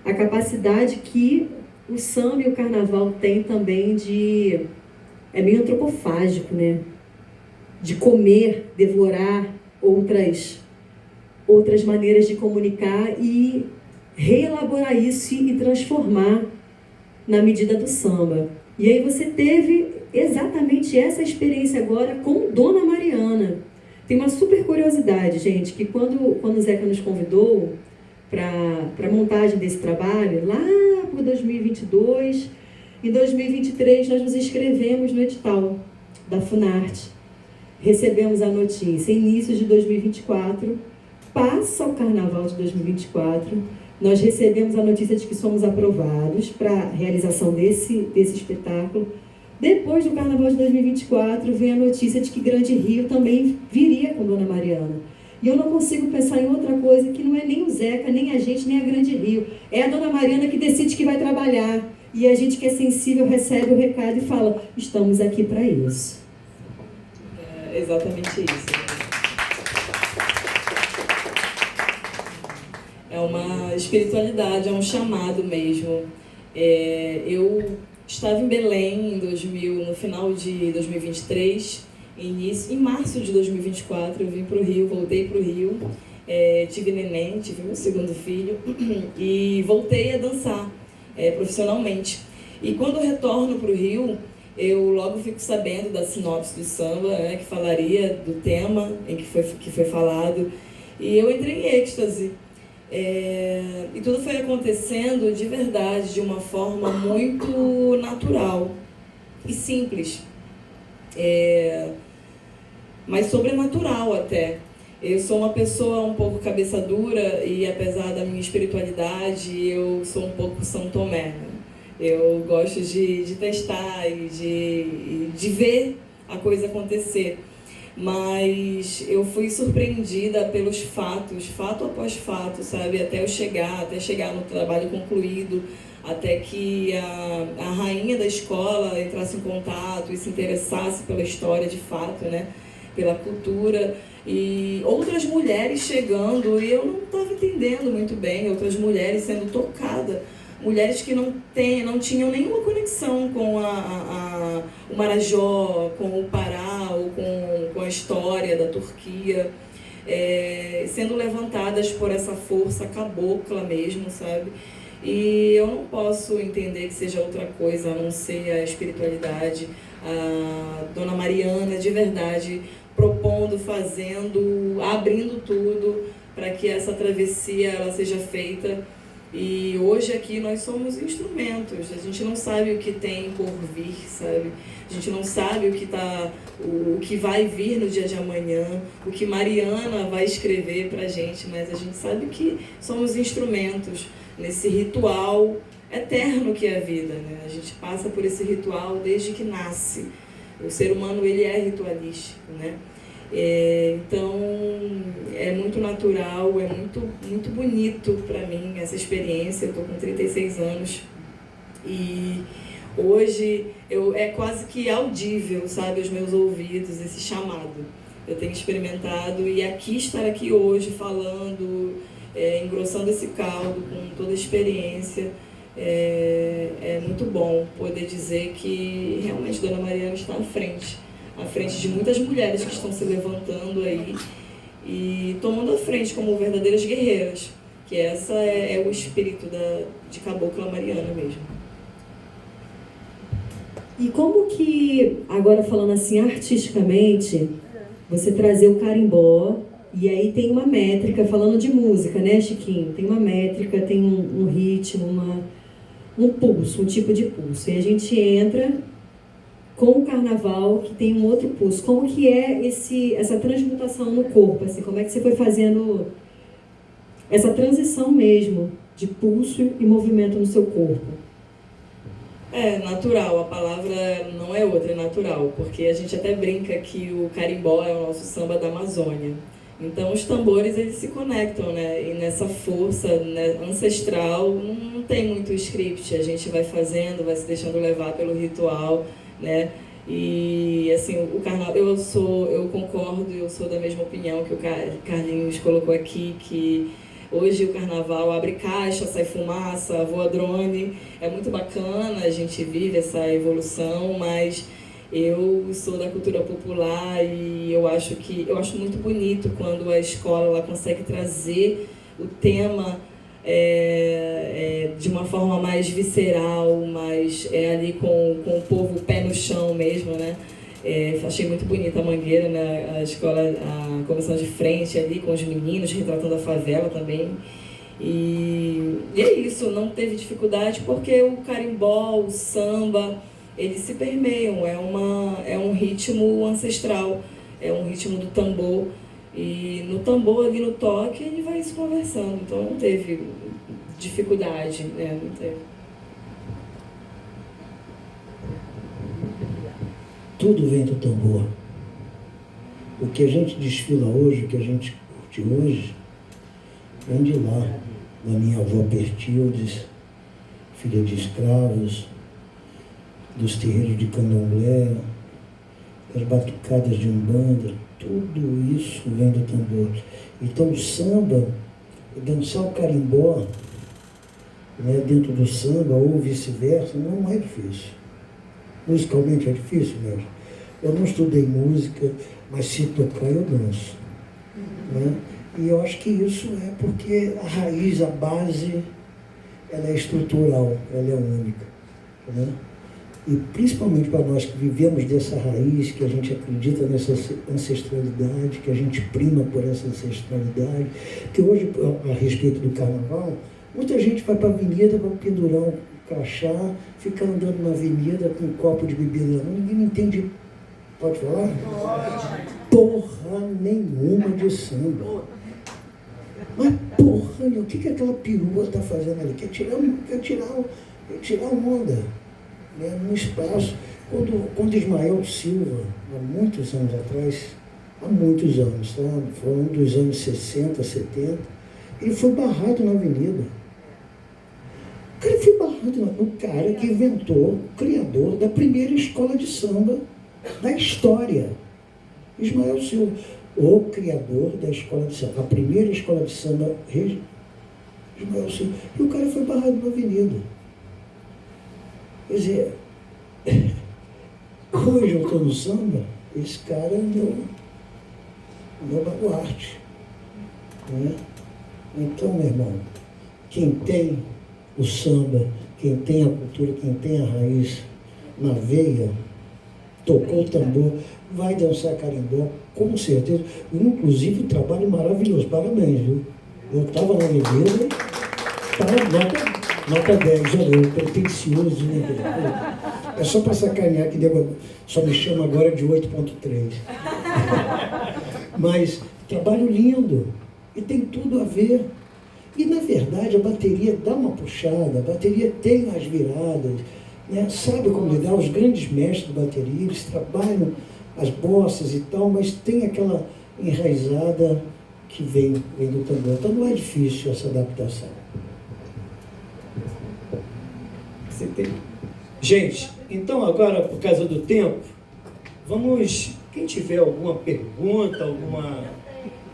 a capacidade que o samba e o carnaval têm também é meio antropofágico, né? De comer, devorar outras maneiras de comunicar e reelaborar isso e transformar na medida do samba. E aí você teve exatamente essa experiência agora com Dona Mariana. Tem uma super curiosidade, gente, que quando o Zeca nos convidou para a montagem desse trabalho, lá por 2022, em 2023 nós nos inscrevemos no edital da Funarte. Recebemos a notícia, início de 2024, passa o carnaval de 2024, nós recebemos a notícia de que somos aprovados para a realização desse espetáculo. Depois do carnaval de 2024, vem a notícia de que Grande Rio também viria com Dona Mariana. E eu não consigo pensar em outra coisa que não é nem o Zeca, nem a gente, nem a Grande Rio. É a Dona Mariana que decide que vai trabalhar. E a gente que é sensível recebe o recado e fala, estamos aqui para isso. É exatamente isso. É uma espiritualidade, é um chamado mesmo. Eu estava em Belém no final de 2023, em março de 2024, eu vim para o Rio, voltei para o Rio, tive neném, tive meu segundo filho e voltei a dançar profissionalmente. E quando eu retorno para o Rio, eu logo fico sabendo da sinopse do samba, que falaria do tema em que foi falado, e eu entrei em êxtase. E tudo foi acontecendo de verdade, de uma forma muito natural e simples, mas sobrenatural até. Eu sou uma pessoa um pouco cabeça dura e, apesar da minha espiritualidade, eu sou um pouco São Tomé, né? Eu gosto de testar e de ver a coisa acontecer. Mas eu fui surpreendida pelos fatos, fato após fato, sabe? Até chegar no trabalho concluído, até que a rainha da escola entrasse em contato e se interessasse pela história de fato, né? Pela cultura. E outras mulheres chegando, e eu não estava entendendo muito bem, outras mulheres sendo tocadas. Mulheres que não tinham nenhuma conexão com o Marajó, com o Pará, ou com a história da Turquia, sendo levantadas por essa força cabocla mesmo, sabe? E eu não posso entender que seja outra coisa a não ser a espiritualidade, a Dona Mariana de verdade propondo, fazendo, abrindo tudo para que essa travessia ela seja feita. E hoje aqui nós somos instrumentos, a gente não sabe o que tem por vir, sabe? A gente não sabe o que vai vir no dia de amanhã, o que Mariana vai escrever pra gente, mas a gente sabe que somos instrumentos nesse ritual eterno que é a vida, né? A gente passa por esse ritual desde que nasce. O ser humano, ele é ritualístico, né? Então, é muito natural, é muito bonito para mim essa experiência. Eu estou com 36 anos e hoje é quase que audível, sabe, aos meus ouvidos esse chamado. Eu tenho experimentado e estar aqui hoje falando, engrossando esse caldo com toda a experiência, é muito bom poder dizer que realmente Dona Mariana está à frente de muitas mulheres que estão se levantando aí e tomando a frente como verdadeiras guerreiras, que essa é o espírito de Cabocla Mariana mesmo. E como que, agora falando assim artisticamente, você trazer o carimbó, e aí tem uma métrica, falando de música, né, Chiquinho? Tem uma métrica, tem um ritmo, um pulso, um tipo de pulso. E a gente entra com o carnaval, que tem um outro pulso. Como que é essa transmutação no corpo? Assim, como é que você foi fazendo essa transição mesmo de pulso e movimento no seu corpo? É natural, a palavra não é outra, é natural, porque a gente até brinca que o carimbó é o nosso samba da Amazônia. Então os tambores, eles se conectam, né? E nessa força, né, ancestral, não tem muito script, a gente vai fazendo, vai se deixando levar pelo ritual, né? E assim, o carnaval, eu concordo, eu sou da mesma opinião que o Carlinhos colocou aqui, que hoje o carnaval abre caixa, sai fumaça, voa drone, é muito bacana, a gente vive essa evolução, mas eu sou da cultura popular e eu acho muito bonito quando a escola ela consegue trazer o tema de uma forma mais visceral, mais ali com o povo pé no chão mesmo, né? Achei muito bonita a Mangueira, né? A escola, a comissão de frente ali com os meninos, retratando a favela também. E é isso, não teve dificuldade porque o carimbó, o samba, eles se permeiam, é um ritmo ancestral, é um ritmo do tambor. E no tambor, ali no toque, ele vai se conversando, então não teve dificuldade, né? Não teve. Tudo vem do tambor. O que a gente desfila hoje, o que a gente curte hoje, vem de lá, da minha avó Pertildes, filha de escravos, dos terreiros de candomblé, das batucadas de umbanda, tudo isso vem do tambor. Então o samba, dançar o carimbó, né, dentro do samba, ou vice-versa, não é difícil. Musicalmente é difícil mesmo. Eu não estudei música, mas se tocar eu danço. Né? E eu acho que isso é porque a raiz, a base, ela é estrutural, ela é única. Né? E principalmente para nós que vivemos dessa raiz, que a gente acredita nessa ancestralidade, que a gente prima por essa ancestralidade, que hoje, a respeito do carnaval, muita gente vai para a avenida para pendurar um crachá, fica andando na avenida com um copo de bebida na mão, ninguém entende. Pode falar? Pode. Porra nenhuma de samba. Mas porra, o que aquela perua está fazendo ali? Quer tirar onda, né, no espaço. Quando Ismael Silva, há muitos anos atrás, há muitos anos, tá? Foram dos anos 60, 70, ele foi barrado na avenida. O cara foi barrado, o cara que inventou, o criador da primeira escola de samba da história. Ismael Silva, o criador da escola de samba, a primeira escola de samba, Ismael Silva. E o cara foi barrado na avenida. Quer dizer, hoje eu estou no samba, esse cara é meu baluarte. Né? Então, meu irmão, quem tem o samba, quem tem a cultura, quem tem a raiz na veia, tocou o tambor, vai dançar carimbó, com certeza. Inclusive, trabalho maravilhoso. Parabéns, viu? Eu estava na avenida, nota 10, olha, eu pretencioso, né? É só para sacanear que só me chama agora de 8.3. Mas trabalho lindo, e tem tudo a ver. E, na verdade, a bateria dá uma puxada, a bateria tem as viradas, né? Sabe como lidar? Os grandes mestres de bateria, eles trabalham as bossas e tal, mas tem aquela enraizada que vem do tambor. Então não é difícil essa adaptação. Gente, então agora, por causa do tempo, vamos... Quem tiver alguma pergunta,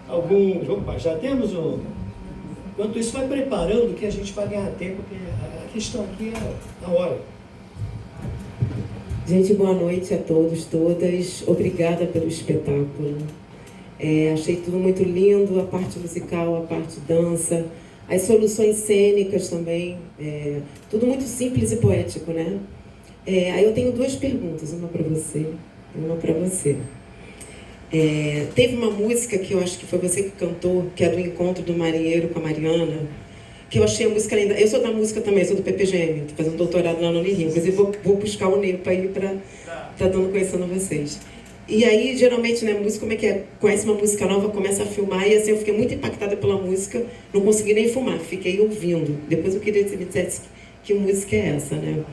Opa, já temos o... Enquanto isso, vai preparando que a gente vai ganhar tempo, porque a questão aqui é a hora. Gente, boa noite a todos, todas. Obrigada pelo espetáculo. Achei tudo muito lindo, a parte musical, a parte dança, as soluções cênicas também. Tudo muito simples e poético, né? Aí eu tenho duas perguntas, uma para você e uma para você. Teve uma música que eu acho que foi você que cantou, que é do encontro do marinheiro com a Mariana, que eu achei a música linda. Eu sou da música também, sou do PPGM, estou fazendo doutorado lá no Unirio, inclusive vou buscar o Nepo aí para estar conhecendo vocês. E aí, geralmente, né, música, como é que é? Conhece uma música nova, começa a filmar, e assim, eu fiquei muito impactada pela música, não consegui nem filmar, fiquei ouvindo. Depois eu queria que você me dissesse que música é essa, né?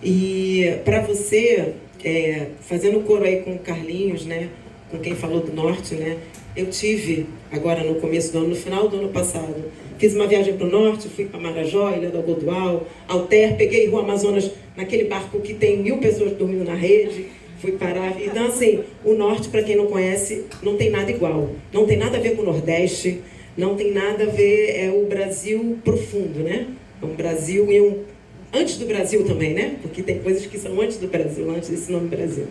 E para você, fazendo coro aí com o Carlinhos, né, com quem falou do Norte, né, eu tive, agora no começo do ano, no final do ano passado, fiz uma viagem para o Norte, fui para Marajó, Ilha do Algodoal, Alter, peguei Rua Amazonas, naquele barco que tem 1000 pessoas dormindo na rede, fui parar. Então, assim, o Norte, para quem não conhece, não tem nada igual. Não tem nada a ver com o Nordeste, não tem nada a ver, é o Brasil profundo, né? É um Brasil e antes do Brasil também, né? Porque tem coisas que são antes do Brasil, antes desse nome Brasil.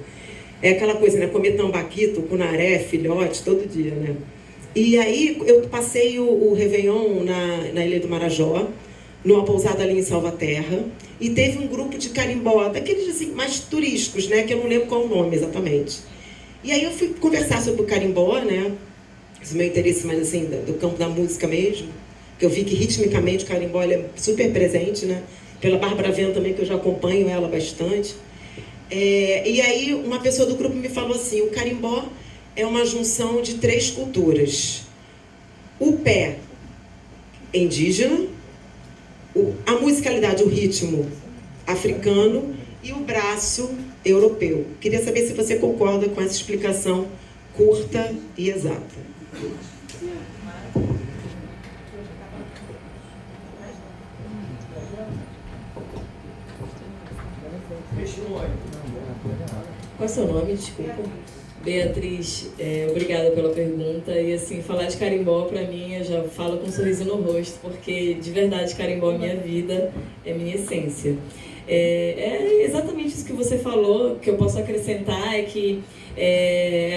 É aquela coisa, né? Comer tambaquito, cunaré, filhote, todo dia, né? E aí, eu passei o Réveillon na Ilha do Marajó, numa pousada ali em Salvaterra, e teve um grupo de carimbó, daqueles assim, mais turísticos, né, que eu não lembro qual o nome exatamente. E aí eu fui conversar sobre o carimbó, né, esse meu interesse mais assim, do campo da música mesmo, que eu vi que ritmicamente o carimbó ele é super presente, né, pela Bárbara Vento também, que eu já acompanho ela bastante. E aí uma pessoa do grupo me falou assim, o carimbó é uma junção de 3 culturas. O pé indígena, a musicalidade, o ritmo africano e o braço europeu. Queria saber se você concorda com essa explicação curta e exata. Qual é o seu nome? Desculpa. Beatriz, obrigada pela pergunta. E assim, falar de carimbó para mim, eu já falo com um sorriso no rosto, porque de verdade carimbó é minha vida, é minha essência. É exatamente isso que você falou, que eu posso acrescentar é que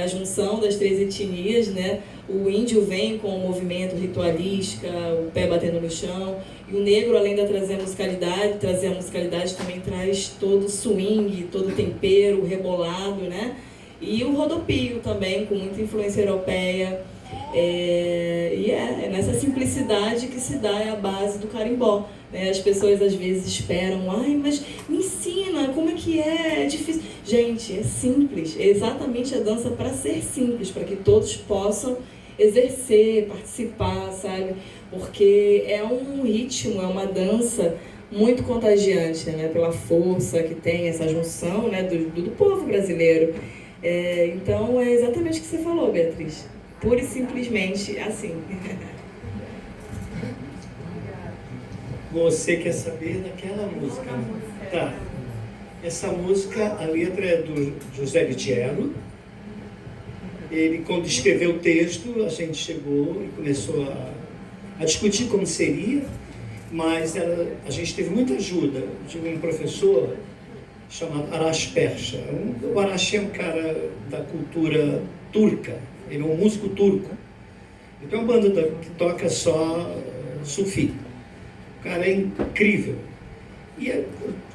a junção das 3 etnias, né? O índio vem com o movimento ritualística, o pé batendo no chão, e o negro, além de trazer a musicalidade também traz todo o swing, todo o tempero, o rebolado, né? E o rodopio também, com muita influência europeia. É nessa simplicidade que se dá a base do carimbó. Né? As pessoas às vezes esperam, mas me ensina, como é que é difícil. Gente, é simples, é exatamente a dança para ser simples, para que todos possam exercer, participar, sabe? Porque é um ritmo, é uma dança muito contagiante, né? Pela força que tem essa junção, né? do povo brasileiro. Então é exatamente o que você falou, Beatriz. Pura e simplesmente assim. Você quer saber daquela música? Tá. Essa música, a letra é do José Vitiello. Ele, quando escreveu o texto, a gente chegou e começou a discutir como seria, mas a gente teve muita ajuda de um professor chamado Arash Persha. O Arash é um cara da cultura turca, ele é um músico turco. Ele tem uma banda que toca só sufi. O cara é incrível. E o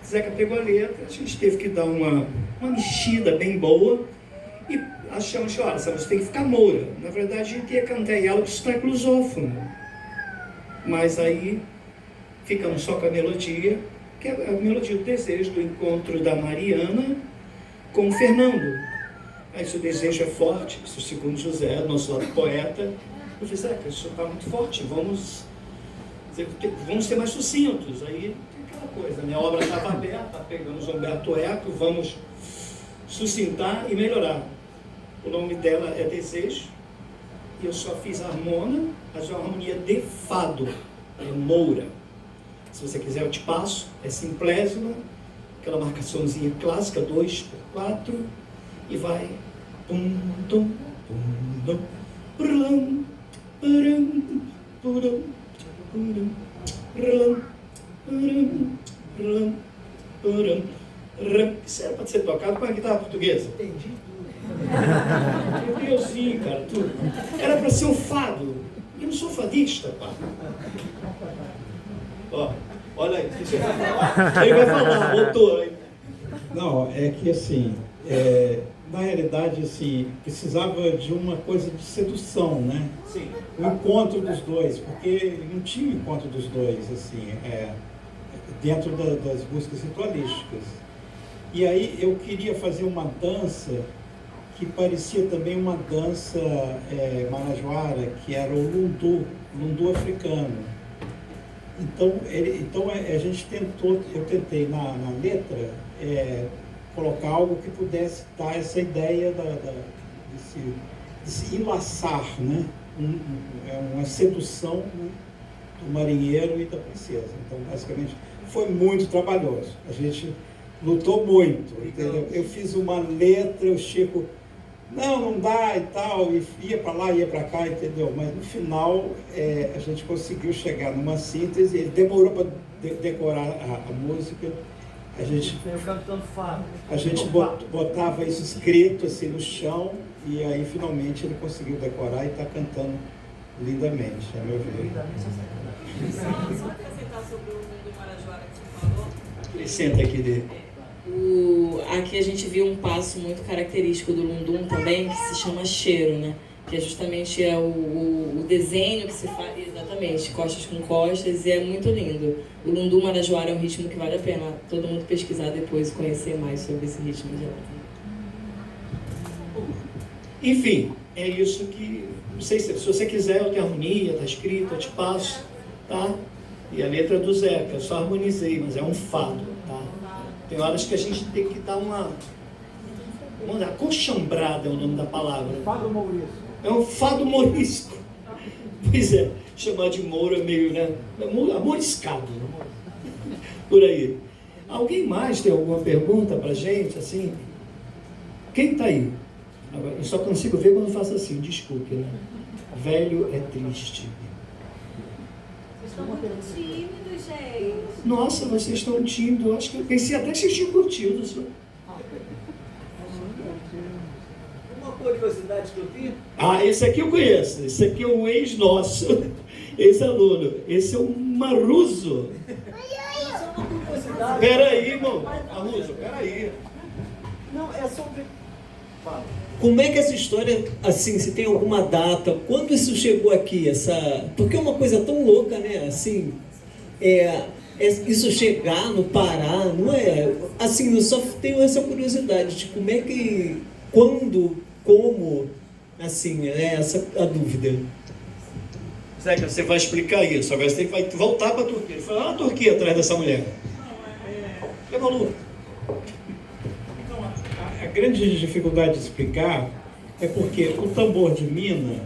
Zeca pegou a letra, a gente teve que dar uma mexida bem boa e achamos que, olha, essa música tem que ficar moura. Na verdade, a gente ia cantar ela com sotaque lusófono. Mas aí ficamos só com a melodia, que é a melodia do desejo do encontro da Mariana com o Fernando. Aí se o desejo é forte, se o segundo José, nosso lado poeta, eu fiz, isso está muito forte, vamos ser mais sucintos. Aí tem aquela coisa, minha obra estava aberta, pegamos Humberto Eco, vamos sucintar e melhorar. O nome dela é Desejo, e eu só fiz a harmona, mas é uma harmonia de fado, é moura. Se você quiser eu te passo, é simplésima, aquela marcaçãozinha clássica, 2/4, e vai pum, tum, pum, tum, purum, purum, purum, Isso era para ser tocado com a guitarra portuguesa. Entendi. Meu Deusinho, cara, tudo. Era para ser um fado. Eu não sou fadista, pá. Ó, olha aí. Ele vai falar, autor aí. Não, é que assim, na realidade, assim, precisava de uma coisa de sedução, né? Sim. O encontro dos dois, porque não tinha o encontro dos dois, assim, dentro das músicas ritualísticas. E aí eu queria fazer uma dança que parecia também uma dança marajoara, que era o lundu africano. Então, a gente eu tentei na letra colocar algo que pudesse dar essa ideia de se enlaçar, né? Uma sedução, né? Do marinheiro e da princesa. Então, basicamente, foi muito trabalhoso. A gente lutou muito, entendeu? Eu fiz uma letra, o Chico, não dá e tal, e ia para lá, ia para cá, entendeu? Mas no final a gente conseguiu chegar numa síntese, ele demorou para decorar a música, a gente botava isso escrito assim no chão, e aí finalmente ele conseguiu decorar e está cantando lindamente, a meu ver. Só acrescentar sobre o mundo marajoara que você falou. Acrescenta aqui dele. Aqui a gente viu um passo muito característico do Lundum também, que se chama cheiro, né? Que é justamente o desenho que se faz, exatamente, costas com costas, e é muito lindo. O Lundum marajoara é um ritmo que vale a pena todo mundo pesquisar depois e conhecer mais sobre esse ritmo de lá. Enfim, é isso que... Não sei se você quiser, eu tenho harmonia, está escrito, eu te passo, tá? E a letra é do Zeca, eu só harmonizei, mas é um fado, tá? Tem horas que a gente tem que dar uma acochambrada, é o nome da palavra. Fado Maurício. É um fado morisco. Pois é, chamar de Moura é meio, né? Amoriscado. Por aí. Alguém mais tem alguma pergunta pra gente, assim? Quem tá aí? Agora, eu só consigo ver quando eu faço assim, desculpe, né? Velho é triste. Vocês estão muito tímidos, gente. Nossa, vocês estão tímidos. Eu acho que eu pensei até que vocês tinham curtido. Uma curiosidade que eu vi. Ah, esse aqui eu conheço. Esse aqui é um ex-nosso, ex-aluno. Esse é o Maruso. Isso é uma curiosidade. Peraí, irmão. Maruso, peraí. Não, é sobre. Fala. Como é que essa história, assim, se tem alguma data, quando isso chegou aqui, porque é uma coisa tão louca, né, assim, isso chegar no Pará, não é, assim, eu só tenho essa curiosidade de como é que, quando, como, assim, a dúvida. Zeca, você vai explicar isso, agora você vai voltar para a Turquia. Ele foi lá na Turquia atrás dessa mulher. Evolua. A grande dificuldade de explicar é porque o tambor de mina,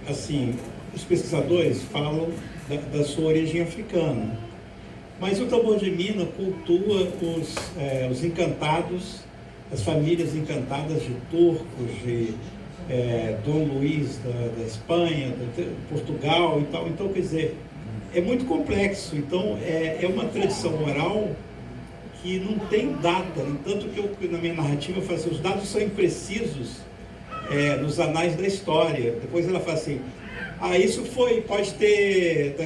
assim, os pesquisadores falam da sua origem africana, mas o tambor de mina cultua os encantados, as famílias encantadas de turcos, de Dom Luís da Espanha, de Portugal e tal. Então, quer dizer, é muito complexo. Então, é uma tradição oral que não tem data, tanto que na minha narrativa eu falo assim, os dados são imprecisos nos anais da história. Depois ela fala assim, isso pode ter,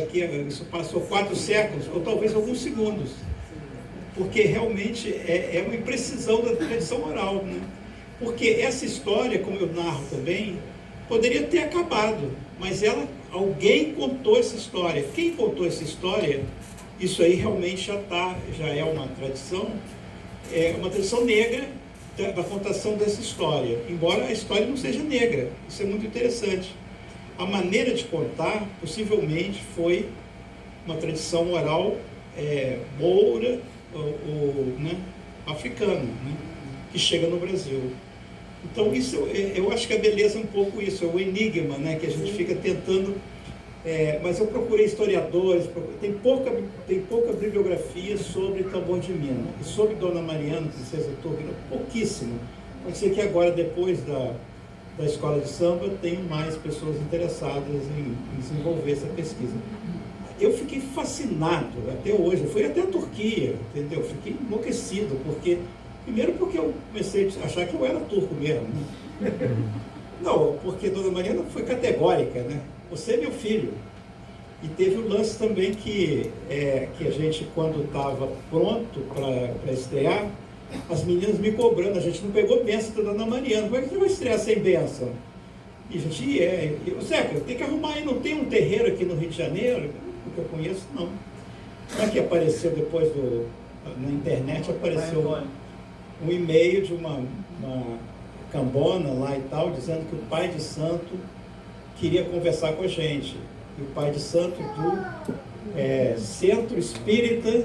isso passou 4 séculos, ou talvez alguns segundos, porque realmente é uma imprecisão da tradição oral, né? Porque essa história, como eu narro também, poderia ter acabado, mas alguém contou essa história. Quem contou essa história? Isso aí realmente já é uma tradição negra da contação dessa história, embora a história não seja negra. Isso é muito interessante. A maneira de contar, possivelmente, foi uma tradição oral moura ou africana, né, que chega no Brasil. Então, isso, eu acho que a beleza é um pouco isso, é o enigma, né, que a gente fica tentando. Mas eu procurei historiadores, tem pouca bibliografia sobre tambor de mina. E sobre Dona Mariana, princesa turca, pouquíssimo. Pode ser que agora, depois da escola de samba, tenho mais pessoas interessadas em desenvolver essa pesquisa. Eu fiquei fascinado até hoje, eu fui até a Turquia, entendeu? Fiquei enlouquecido, primeiro porque eu comecei a achar que eu era turco mesmo. Né? Não, porque Dona Mariana foi categórica, né? Você é meu filho. E teve o lance também que a gente, quando estava pronto para estrear, as meninas me cobrando, a gente não pegou bênção da Dona Mariana, como é que você vai estrear sem bênção? E a gente, Zeca, tem que arrumar aí, não tem um terreiro aqui no Rio de Janeiro? Que eu conheço, não. Como é que apareceu depois na internet, apareceu um e-mail de uma cambona lá e tal, dizendo que o pai de santo queria conversar com a gente. E o pai de santo do Centro Espírita,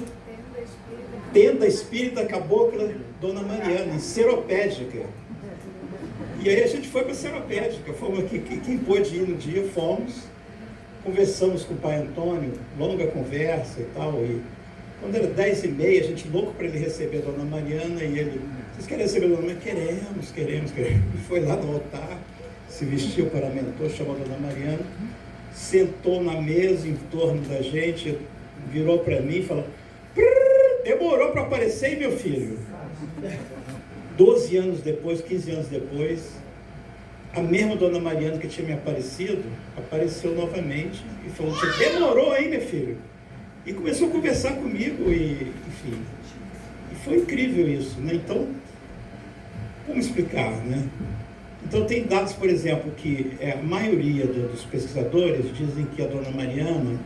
Tenda Espírita Cabocla Dona Mariana, em Seropédica. E aí a gente foi para a Seropédica, fomos aqui, quem pôde ir no dia, fomos. Conversamos com o pai Antônio, longa conversa e tal, e quando era 10h30, a gente louco para ele receber a Dona Mariana, e ele, vocês querem receber a Dona Mariana? Queremos. Ele foi lá no altar, se vestiu, paramentou, chamou a Dona Mariana, sentou na mesa em torno da gente, virou para mim e falou, demorou para aparecer, hein, meu filho? 12 anos depois, 15 anos depois, a mesma Dona Mariana que tinha me aparecido, apareceu novamente e falou, você demorou aí, meu filho? E começou a conversar comigo e, enfim, e foi incrível isso, né? Então, como explicar, né? Então tem dados, por exemplo, que a maioria dos pesquisadores dizem que a Dona Mariana,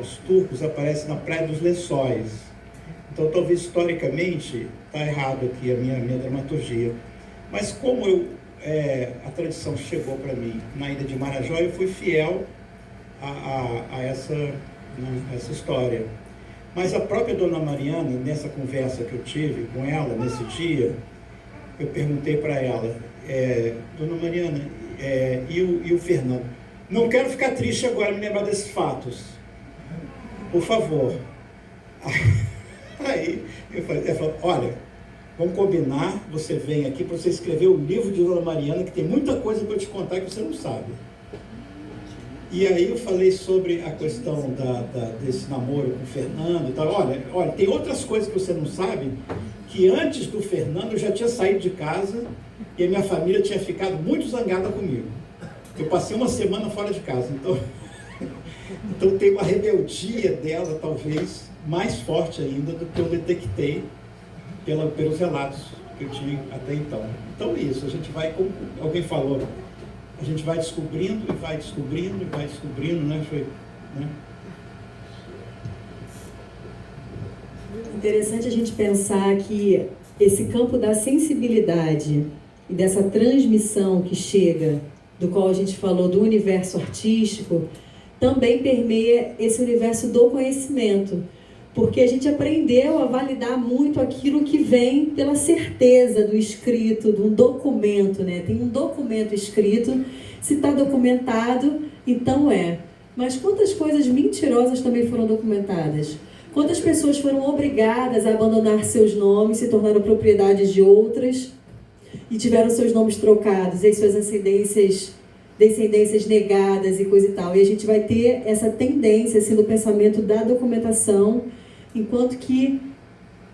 os turcos aparecem na Praia dos Lençóis. Então talvez historicamente, está errado aqui a minha dramaturgia, mas como a tradição chegou para mim na ilha de Marajó, eu fui fiel a essa história. Mas a própria Dona Mariana, nessa conversa que eu tive com ela, nesse dia, eu perguntei para ela, Dona Mariana, e o Fernando? Não quero ficar triste agora, me lembrar desses fatos. Por favor. Aí ela falou, olha, vamos combinar, você vem aqui para você escrever o livro de Dona Mariana, que tem muita coisa para eu te contar que você não sabe. E aí eu falei sobre a questão desse namoro com o Fernando e tal. Olha, tem outras coisas que você não sabe, que antes do Fernando eu já tinha saído de casa e a minha família tinha ficado muito zangada comigo. Eu passei uma semana fora de casa, então tem uma rebeldia dela, talvez, mais forte ainda do que eu detectei pelos relatos que eu tinha até então. Então é isso, a gente vai, como alguém falou, a gente vai descobrindo e vai descobrindo e vai descobrindo, né? Interessante a gente pensar que esse campo da sensibilidade e dessa transmissão que chega, do qual a gente falou, do universo artístico, também permeia esse universo do conhecimento. Porque a gente aprendeu a validar muito aquilo que vem pela certeza do escrito, de um documento, né? Tem um documento escrito, se está documentado, então é. Mas quantas coisas mentirosas também foram documentadas? Quantas pessoas foram obrigadas a abandonar seus nomes, se tornaram propriedades de outras e tiveram seus nomes trocados, e suas descendências negadas e coisa e tal. E a gente vai ter essa tendência, assim, no pensamento da documentação, enquanto que,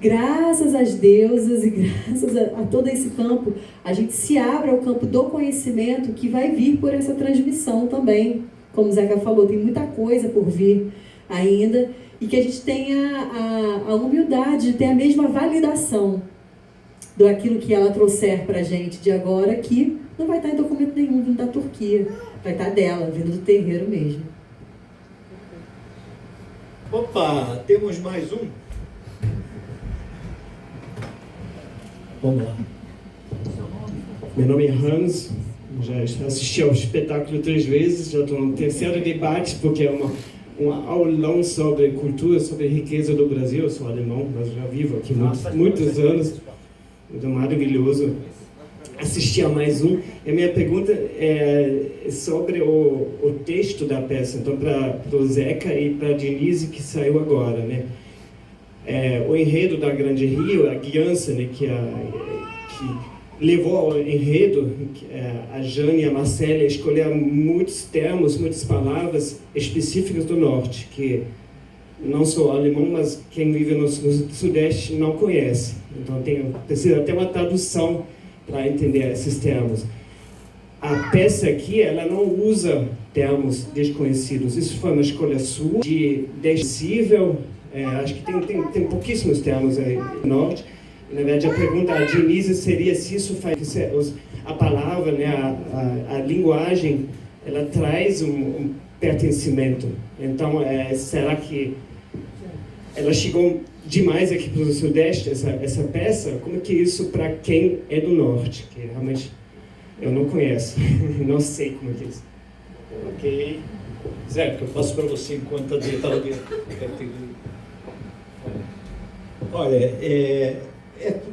graças às deusas e graças a todo esse campo, a gente se abre ao campo do conhecimento que vai vir por essa transmissão também. Como o Zeca falou, tem muita coisa por vir ainda, e que a gente tenha a humildade de ter a mesma validação daquilo que ela trouxer para a gente de agora, que não vai estar em documento nenhum vindo da Turquia, vai estar dela, vindo do terreiro mesmo. Opa, temos mais um? Vamos lá. Meu nome é Hans, já assisti ao espetáculo 3 vezes, já estou no terceiro debate, porque é um aulão sobre cultura, sobre riqueza do Brasil. Eu sou alemão, mas já vivo aqui muitos anos, muito maravilhoso. Assisti a mais um, e a minha pergunta é sobre o texto da peça, então para o Zeca e para a Denise, que saiu agora, né? O enredo da Grande Rio, a guiança, né, que levou ao enredo, a Jane e a Marcela escolheram muitos termos, muitas palavras específicas do Norte, que não só alemão, mas quem vive no Sudeste não conhece. Então precisa ter uma tradução para entender esses termos. A peça aqui, ela não usa termos desconhecidos. Isso foi uma escolha sua, de descível. Acho que tem pouquíssimos termos aí no Norte. Na verdade, a pergunta a Denise seria se isso faz... A palavra, né, a linguagem, ela traz um pertencimento. Então, será que ela chegou demais aqui para o Sudeste, essa peça? Como que isso para quem é do Norte? Que realmente eu não conheço, não sei como é que é isso. Ok. Zé, eu passo para você enquanto a Adri está ali. Olha,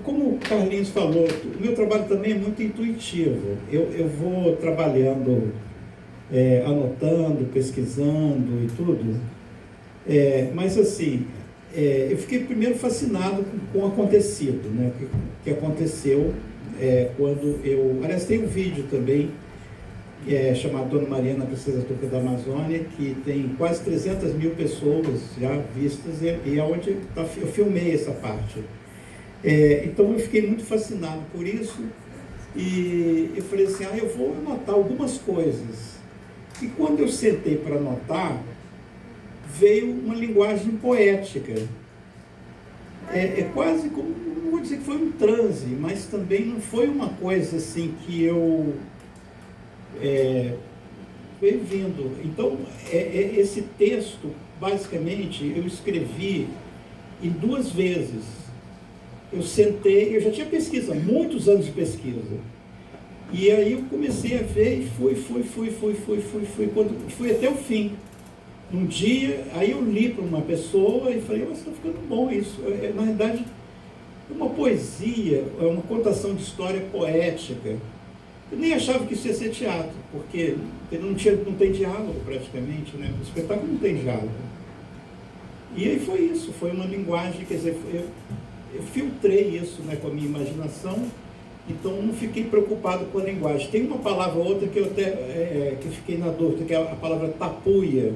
como o Carlinhos falou, o meu trabalho também é muito intuitivo. Eu vou trabalhando, anotando, pesquisando e tudo. Mas assim, eu fiquei primeiro fascinado com o acontecido, né? O que aconteceu quando eu... Aliás, tem um vídeo também, chamado Dona Mariana, Princesa Turca da Amazônia, que tem quase 300 mil pessoas já vistas, e é onde eu filmei essa parte. Então eu fiquei muito fascinado por isso, e eu falei assim, eu vou anotar algumas coisas. E quando eu sentei para anotar, veio uma linguagem poética. Quase como, não vou dizer que foi um transe, mas também não foi uma coisa assim que eu veio vindo. Então, esse texto, basicamente, eu escrevi em 2 vezes. Eu sentei, eu já tinha pesquisa, muitos anos de pesquisa. E aí eu comecei a ver e fui, quando fui até o fim. Um dia, aí eu li para uma pessoa e falei, está ficando bom isso. Na verdade, é uma poesia, é uma contação de história poética. Eu nem achava que isso ia ser teatro, porque não tem diálogo praticamente, né? O espetáculo não tem diálogo. E aí foi isso, foi uma linguagem, quer dizer, eu filtrei isso, né, com a minha imaginação, então não fiquei preocupado com a linguagem. Tem uma palavra ou outra que eu até que fiquei na dúvida, que é a palavra tapuia,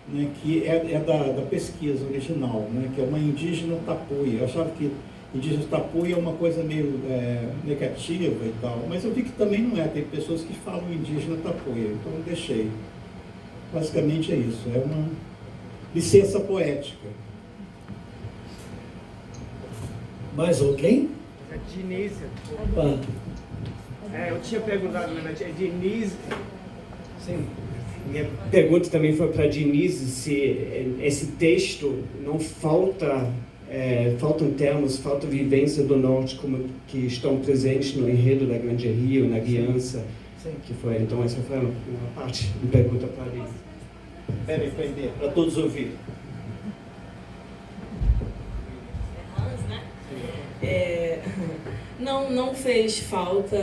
né, que é da pesquisa original, né, que é uma indígena tapuia. Eu achava que indígena tapuia é uma coisa meio negativa e tal, mas eu vi que também não é. Tem pessoas que falam indígena tapuia, então eu deixei. Basicamente é isso, é uma licença poética. Mais alguém? É Denise. Opa. Eu tinha perguntado, mas é Denise. Sim. Minha pergunta também foi para a Denise se esse texto não faltam termos, falta vivência do Norte como que estão presentes no enredo da Grande Rio, na guiança. Sim. Que foi, então essa foi uma parte de pergunta para a Denise. Peraí, para todos ouvirem. Não fez falta.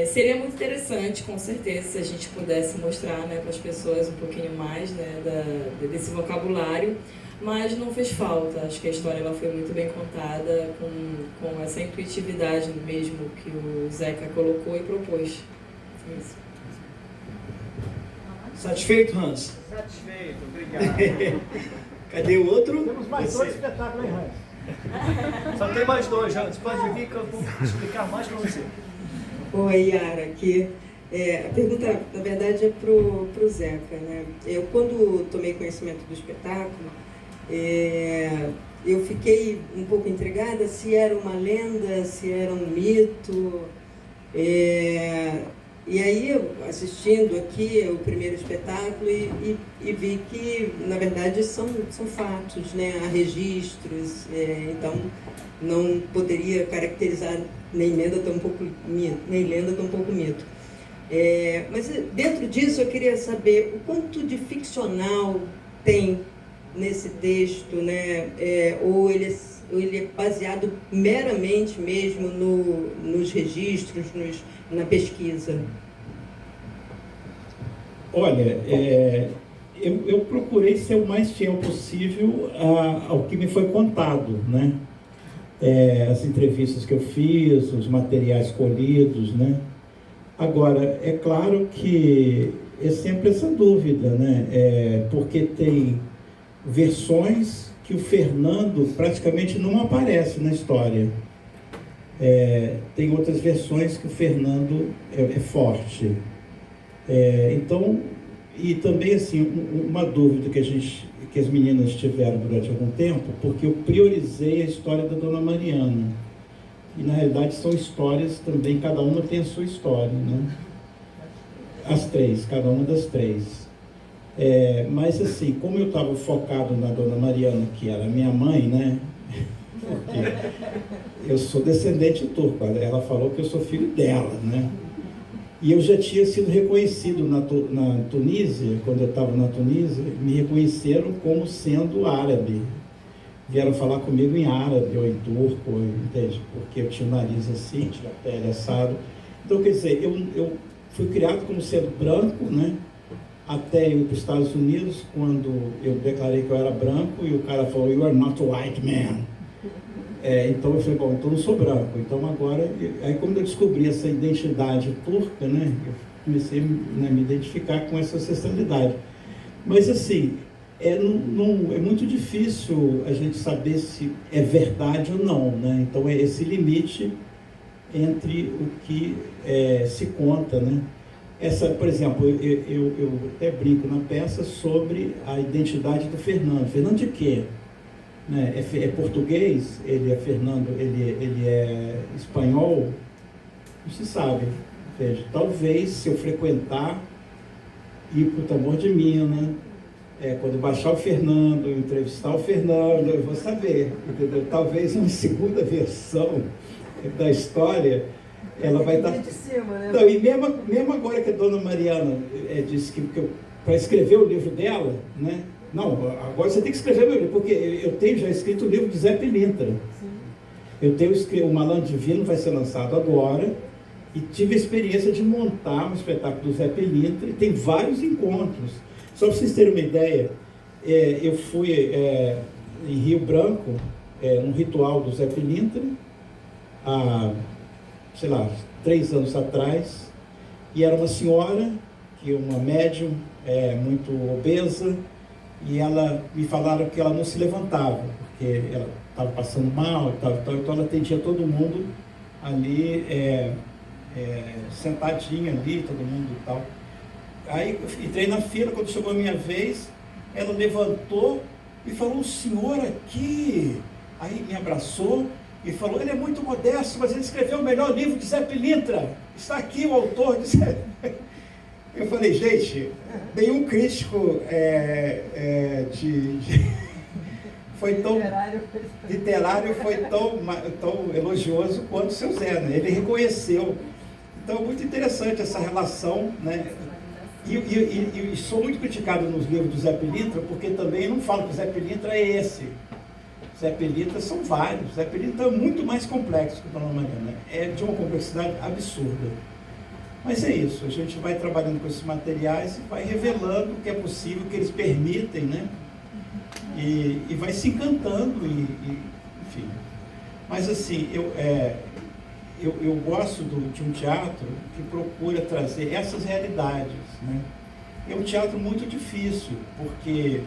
Seria muito interessante, com certeza, se a gente pudesse mostrar, né, para as pessoas um pouquinho mais, né, desse vocabulário, mas não fez falta. Acho que a história ela foi muito bem contada, com essa intuitividade mesmo que o Zeca colocou e propôs. Isso. Satisfeito, Hans? Satisfeito, obrigado. Cadê o outro? Temos mais 2 espetáculos, hein, Hans? Só tem mais 2, Hans. Pode vir que eu vou explicar mais para você. Oi, Yara, aqui. A pergunta, na verdade, é pro Zeca, né? Eu, quando tomei conhecimento do espetáculo, eu fiquei um pouco intrigada se era uma lenda, se era um mito. E aí, assistindo aqui o primeiro espetáculo, e vi que, na verdade, são fatos, né? Há registros, então não poderia caracterizar nem lenda, tampouco mito. Mas dentro disso eu queria saber o quanto de ficcional tem nesse texto, né? Ou ele é baseado meramente mesmo nos registros, na pesquisa? Olha, eu procurei ser o mais fiel possível ao que me foi contado, né? as entrevistas que eu fiz, os materiais colhidos, né? Agora, é claro que é sempre essa dúvida, né? Porque tem versões que o Fernando praticamente não aparece na história. Tem outras versões que o Fernando é forte. Então, e também assim, uma dúvida que as meninas tiveram durante algum tempo, porque eu priorizei a história da Dona Mariana. E na realidade são histórias também, cada uma tem a sua história, né? As três, cada uma das três. Mas assim, como eu estava focado na Dona Mariana, que era minha mãe, né? Porque eu sou descendente turco, ela falou que eu sou filho dela, né? E eu já tinha sido reconhecido na Tunísia, quando eu estava na Tunísia, me reconheceram como sendo árabe. Vieram falar comigo em árabe ou em turco, entende? Porque eu tinha o nariz assim, tinha a pele assado. Então, quer dizer, eu fui criado como sendo branco, né? Até ir para os Estados Unidos, quando eu declarei que eu era branco, e o cara falou, "You are not a white man." Então eu falei, bom, então eu não sou branco. Então agora, aí quando eu descobri essa identidade turca, né, eu comecei a me identificar com essa ancestralidade. Mas assim, é muito difícil a gente saber se é verdade ou não, né? Então é esse limite entre o que se conta, né? Por exemplo, eu até brinco na peça sobre a identidade do Fernando. Fernando de quê? Né? É português? Ele é Fernando? Ele é espanhol? Não se sabe. Veja, talvez se eu frequentar, ir para o Tambor de Minas, quando baixar o Fernando, entrevistar o Fernando, eu vou saber, entendeu? Talvez uma segunda versão da história, ela vai estar... Não, e mesmo agora que a Dona Mariana disse que para escrever o livro dela, né? Não, agora você tem que escrever meu livro, porque eu tenho já escrito o livro de Zé Pilintra. Eu tenho escrito, o Malandro Divino vai ser lançado agora, e tive a experiência de montar um espetáculo do Zé Pilintra, e tem vários encontros. Só para vocês terem uma ideia, eu fui em Rio Branco, num ritual do Zé Pilintra, há, sei lá, 3 anos atrás, e era uma senhora, uma médium, muito obesa, e ela me falaram que ela não se levantava, porque ela estava passando mal, então ela atendia todo mundo ali, sentadinha ali, todo mundo e tal. Aí eu entrei na fila, quando chegou a minha vez, ela levantou e falou, "O senhor aqui?" Aí me abraçou e falou, "Ele é muito modesto, mas ele escreveu o melhor livro de Zé Pilintra. Está aqui o autor de Zé..." Eu falei, gente, nenhum crítico foi tão literário, foi tão elogioso quanto o seu Zé, né? Ele reconheceu. Então, muito interessante essa relação, né? E sou muito criticado nos livros do Zé Pilintra, porque também não falo que o Zé Pilintra é esse. Zé Pilintra são vários. Zé Pilintra é muito mais complexo que o Dona Mariana. É de uma complexidade absurda. Mas é isso, a gente vai trabalhando com esses materiais e vai revelando o que é possível, o que eles permitem, né? E vai se encantando, enfim. Mas assim, eu gosto de um teatro que procura trazer essas realidades, né? É um teatro muito difícil, porque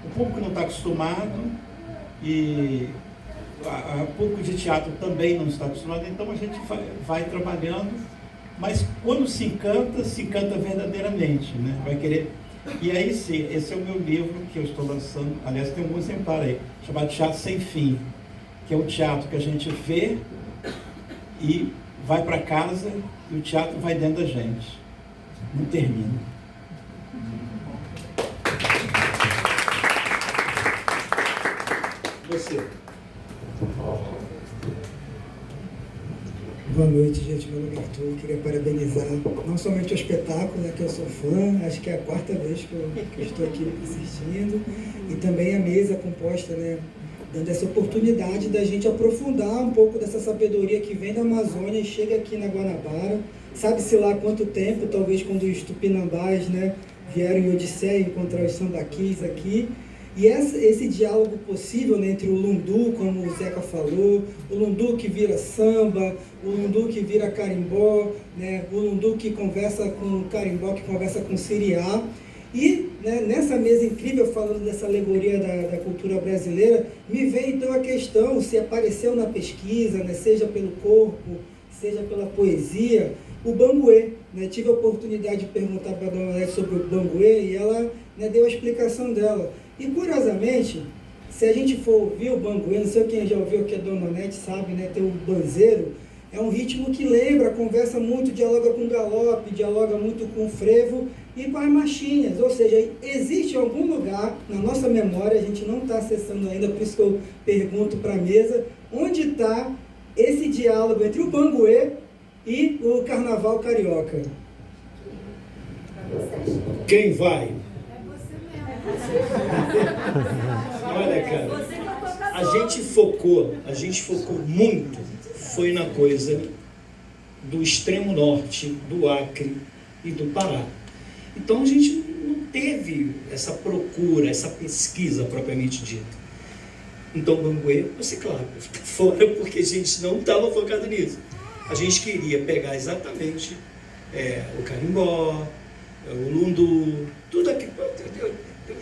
o público não está acostumado e o público de teatro também não está acostumado, então a gente vai trabalhando. Mas quando se encanta verdadeiramente, né? Vai querer. E aí sim, esse é o meu livro que eu estou lançando, aliás tem algum exemplar aí, chamado Teatro Sem Fim, que é um teatro que a gente vê e vai para casa e o teatro vai dentro da gente. Não termina. Você. Boa noite, gente. Meu nome é Arthur. Queria parabenizar não somente o espetáculo, né, que eu sou fã, acho que é a 4ª vez que eu estou aqui assistindo, e também a mesa composta, né, dando essa oportunidade da gente aprofundar um pouco dessa sabedoria que vem da Amazônia e chega aqui na Guanabara. Sabe-se lá quanto tempo, talvez quando os tupinambás, né, vieram em Odisseia encontrar os sambaquis aqui. E esse diálogo possível, né, entre o lundu, como o Zeca falou, o lundu que vira samba, o lundu que vira carimbó, né, o lundu que conversa com o carimbó, que conversa com o siriá. E, né, nessa mesa incrível, falando dessa alegoria da cultura brasileira, me veio então a questão, se apareceu na pesquisa, né, seja pelo corpo, seja pela poesia, o banguê. Né, tive a oportunidade de perguntar para a Dona Onete sobre o banguê e ela, né, deu a explicação dela. E, curiosamente, se a gente for ouvir o banguê, não sei quem já ouviu que a Dona Onete sabe, né, tem o banzeiro, é um ritmo que lembra, conversa muito, dialoga com galope, dialoga muito com frevo e com as marchinhas. Ou seja, existe algum lugar na nossa memória, a gente não está acessando ainda, por isso que eu pergunto para a mesa, onde está esse diálogo entre o banguê e o carnaval carioca? Quem vai? Olha, cara, a gente focou muito, foi na coisa do extremo norte, do Acre e do Pará. Então a gente não teve essa procura, essa pesquisa propriamente dita. Então banguê, você, claro, fica fora porque a gente não estava focado nisso. A gente queria pegar exatamente o carimbó, o lundu, tudo aquilo.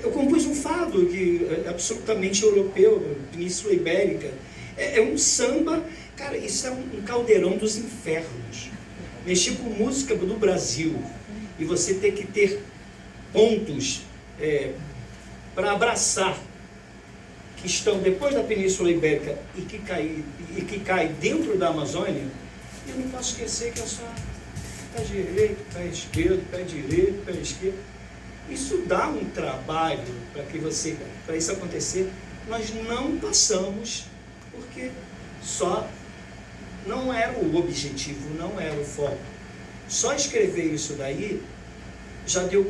Eu compus um fado que é absolutamente europeu, Península Ibérica. É um samba, cara, isso é um caldeirão dos infernos. Mexer com música do Brasil e você ter que ter pontos para abraçar que estão depois da Península Ibérica e que cai dentro da Amazônia, eu não posso esquecer que é só pé direito, pé esquerdo, pé direito, pé esquerdo. Isso dá um trabalho para isso acontecer. Nós não passamos, porque só não era o objetivo, não era o foco. Só escrever isso daí já deu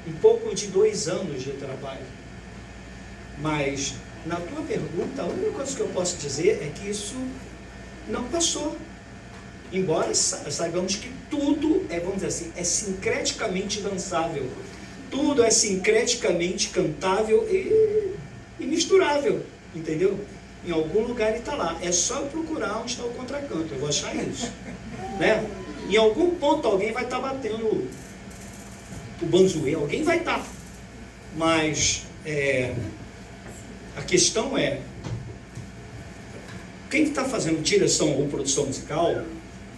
um pouco de 2 anos de trabalho. Mas, na tua pergunta, a única coisa que eu posso dizer é que isso não passou. Embora saibamos que tudo vamos dizer assim, é sincreticamente dançável. Tudo é sincreticamente cantável e misturável, entendeu? Em algum lugar ele está lá. É só eu procurar onde está o contracanto, eu vou achar isso. Né? Em algum ponto alguém vai estar batendo o banzuê, alguém vai estar. Mas a questão é, quem está fazendo direção ou produção musical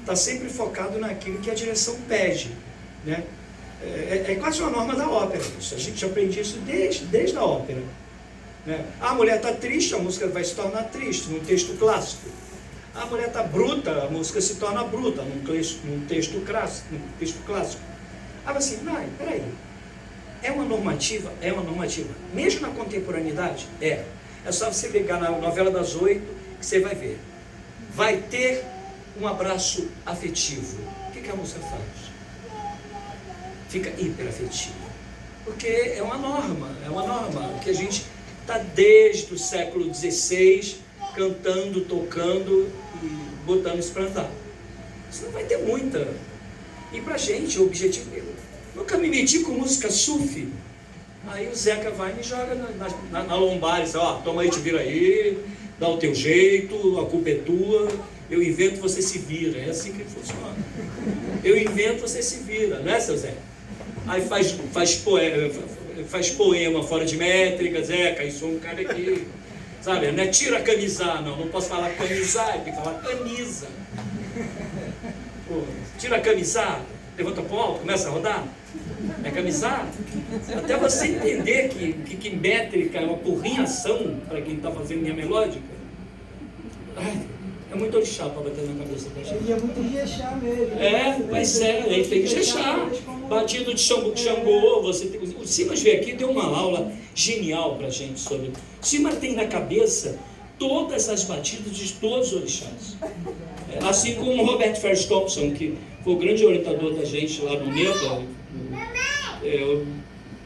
está sempre focado naquilo que a direção pede, né? É quase uma norma da ópera isso. A gente aprende isso desde a ópera, né? A mulher está triste, a música vai se tornar triste num texto clássico. A mulher está bruta, a música se torna bruta num texto clássico. Aí assim, não, peraí, é uma normativa? É uma normativa. Mesmo na contemporaneidade? É só você ligar na novela das 8 que você vai ver. Vai ter um abraço afetivo. O que a música faz? Fica hiperafetiva. Porque é uma norma que a gente está desde o século XVI cantando, tocando e botando isso para andar. Isso não vai ter muita. E pra gente, o objetivo, eu nunca me meti com música sufi. Aí o Zeca vai e me joga na lombar e diz, toma aí, te vira aí, dá o teu jeito, a culpa é tua. Eu invento, você se vira. É assim que funciona. Eu invento, você se vira, não é, seu Zé? Aí faz poema fora de métrica, Zeca, isso é um cara aqui, sabe? Não é tira camisar, não posso falar camisar, tem que falar camisa. Pô, tira camisar, levanta pro alto, começa a rodar. É camisar? Até você entender que métrica é uma porrinhação para quem está fazendo linha melódica. É muito orixá para bater na cabeça da gente. E é muito riechá mesmo. Pois ele tem que riechar. Batido de Xangô, o Simas veio aqui e deu uma aula genial para a gente sobre. O Simas tem na cabeça todas as batidas de todos os orixás. Assim como o Robert Ferris Thompson, que foi o grande orientador da gente lá no NEPA,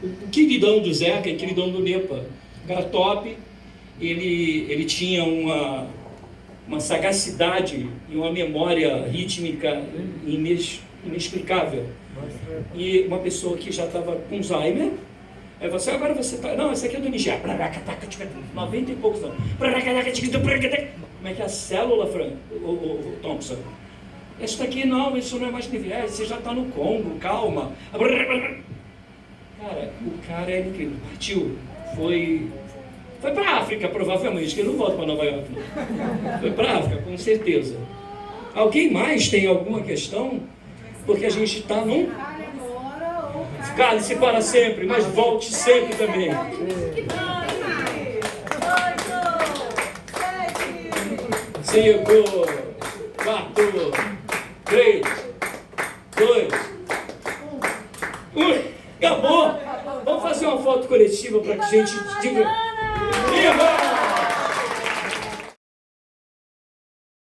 o queridão do Zeca e queridão do NEPA, o cara top, ele tinha uma sagacidade e uma memória rítmica inexplicável. E uma pessoa que já estava com Alzheimer, Aí você, agora você tá. Não, esse aqui é do Nigéria. 90 e poucos anos. Como é que é a célula, Frank? O Thompson? Isso daqui não, isso não é mais Nigéria, você já está no Congo, calma. Cara, o cara é incrível. Partiu. Foi para a África, provavelmente, que ele não volta para Nova York. Não. Foi para a África, com certeza. Alguém mais tem alguma questão? Porque a gente está num... Cale-se para sempre, mas volte sempre também. 5, 4, 3, 2, 1. Acabou! Vamos fazer uma foto coletiva para que a gente diga... Viva!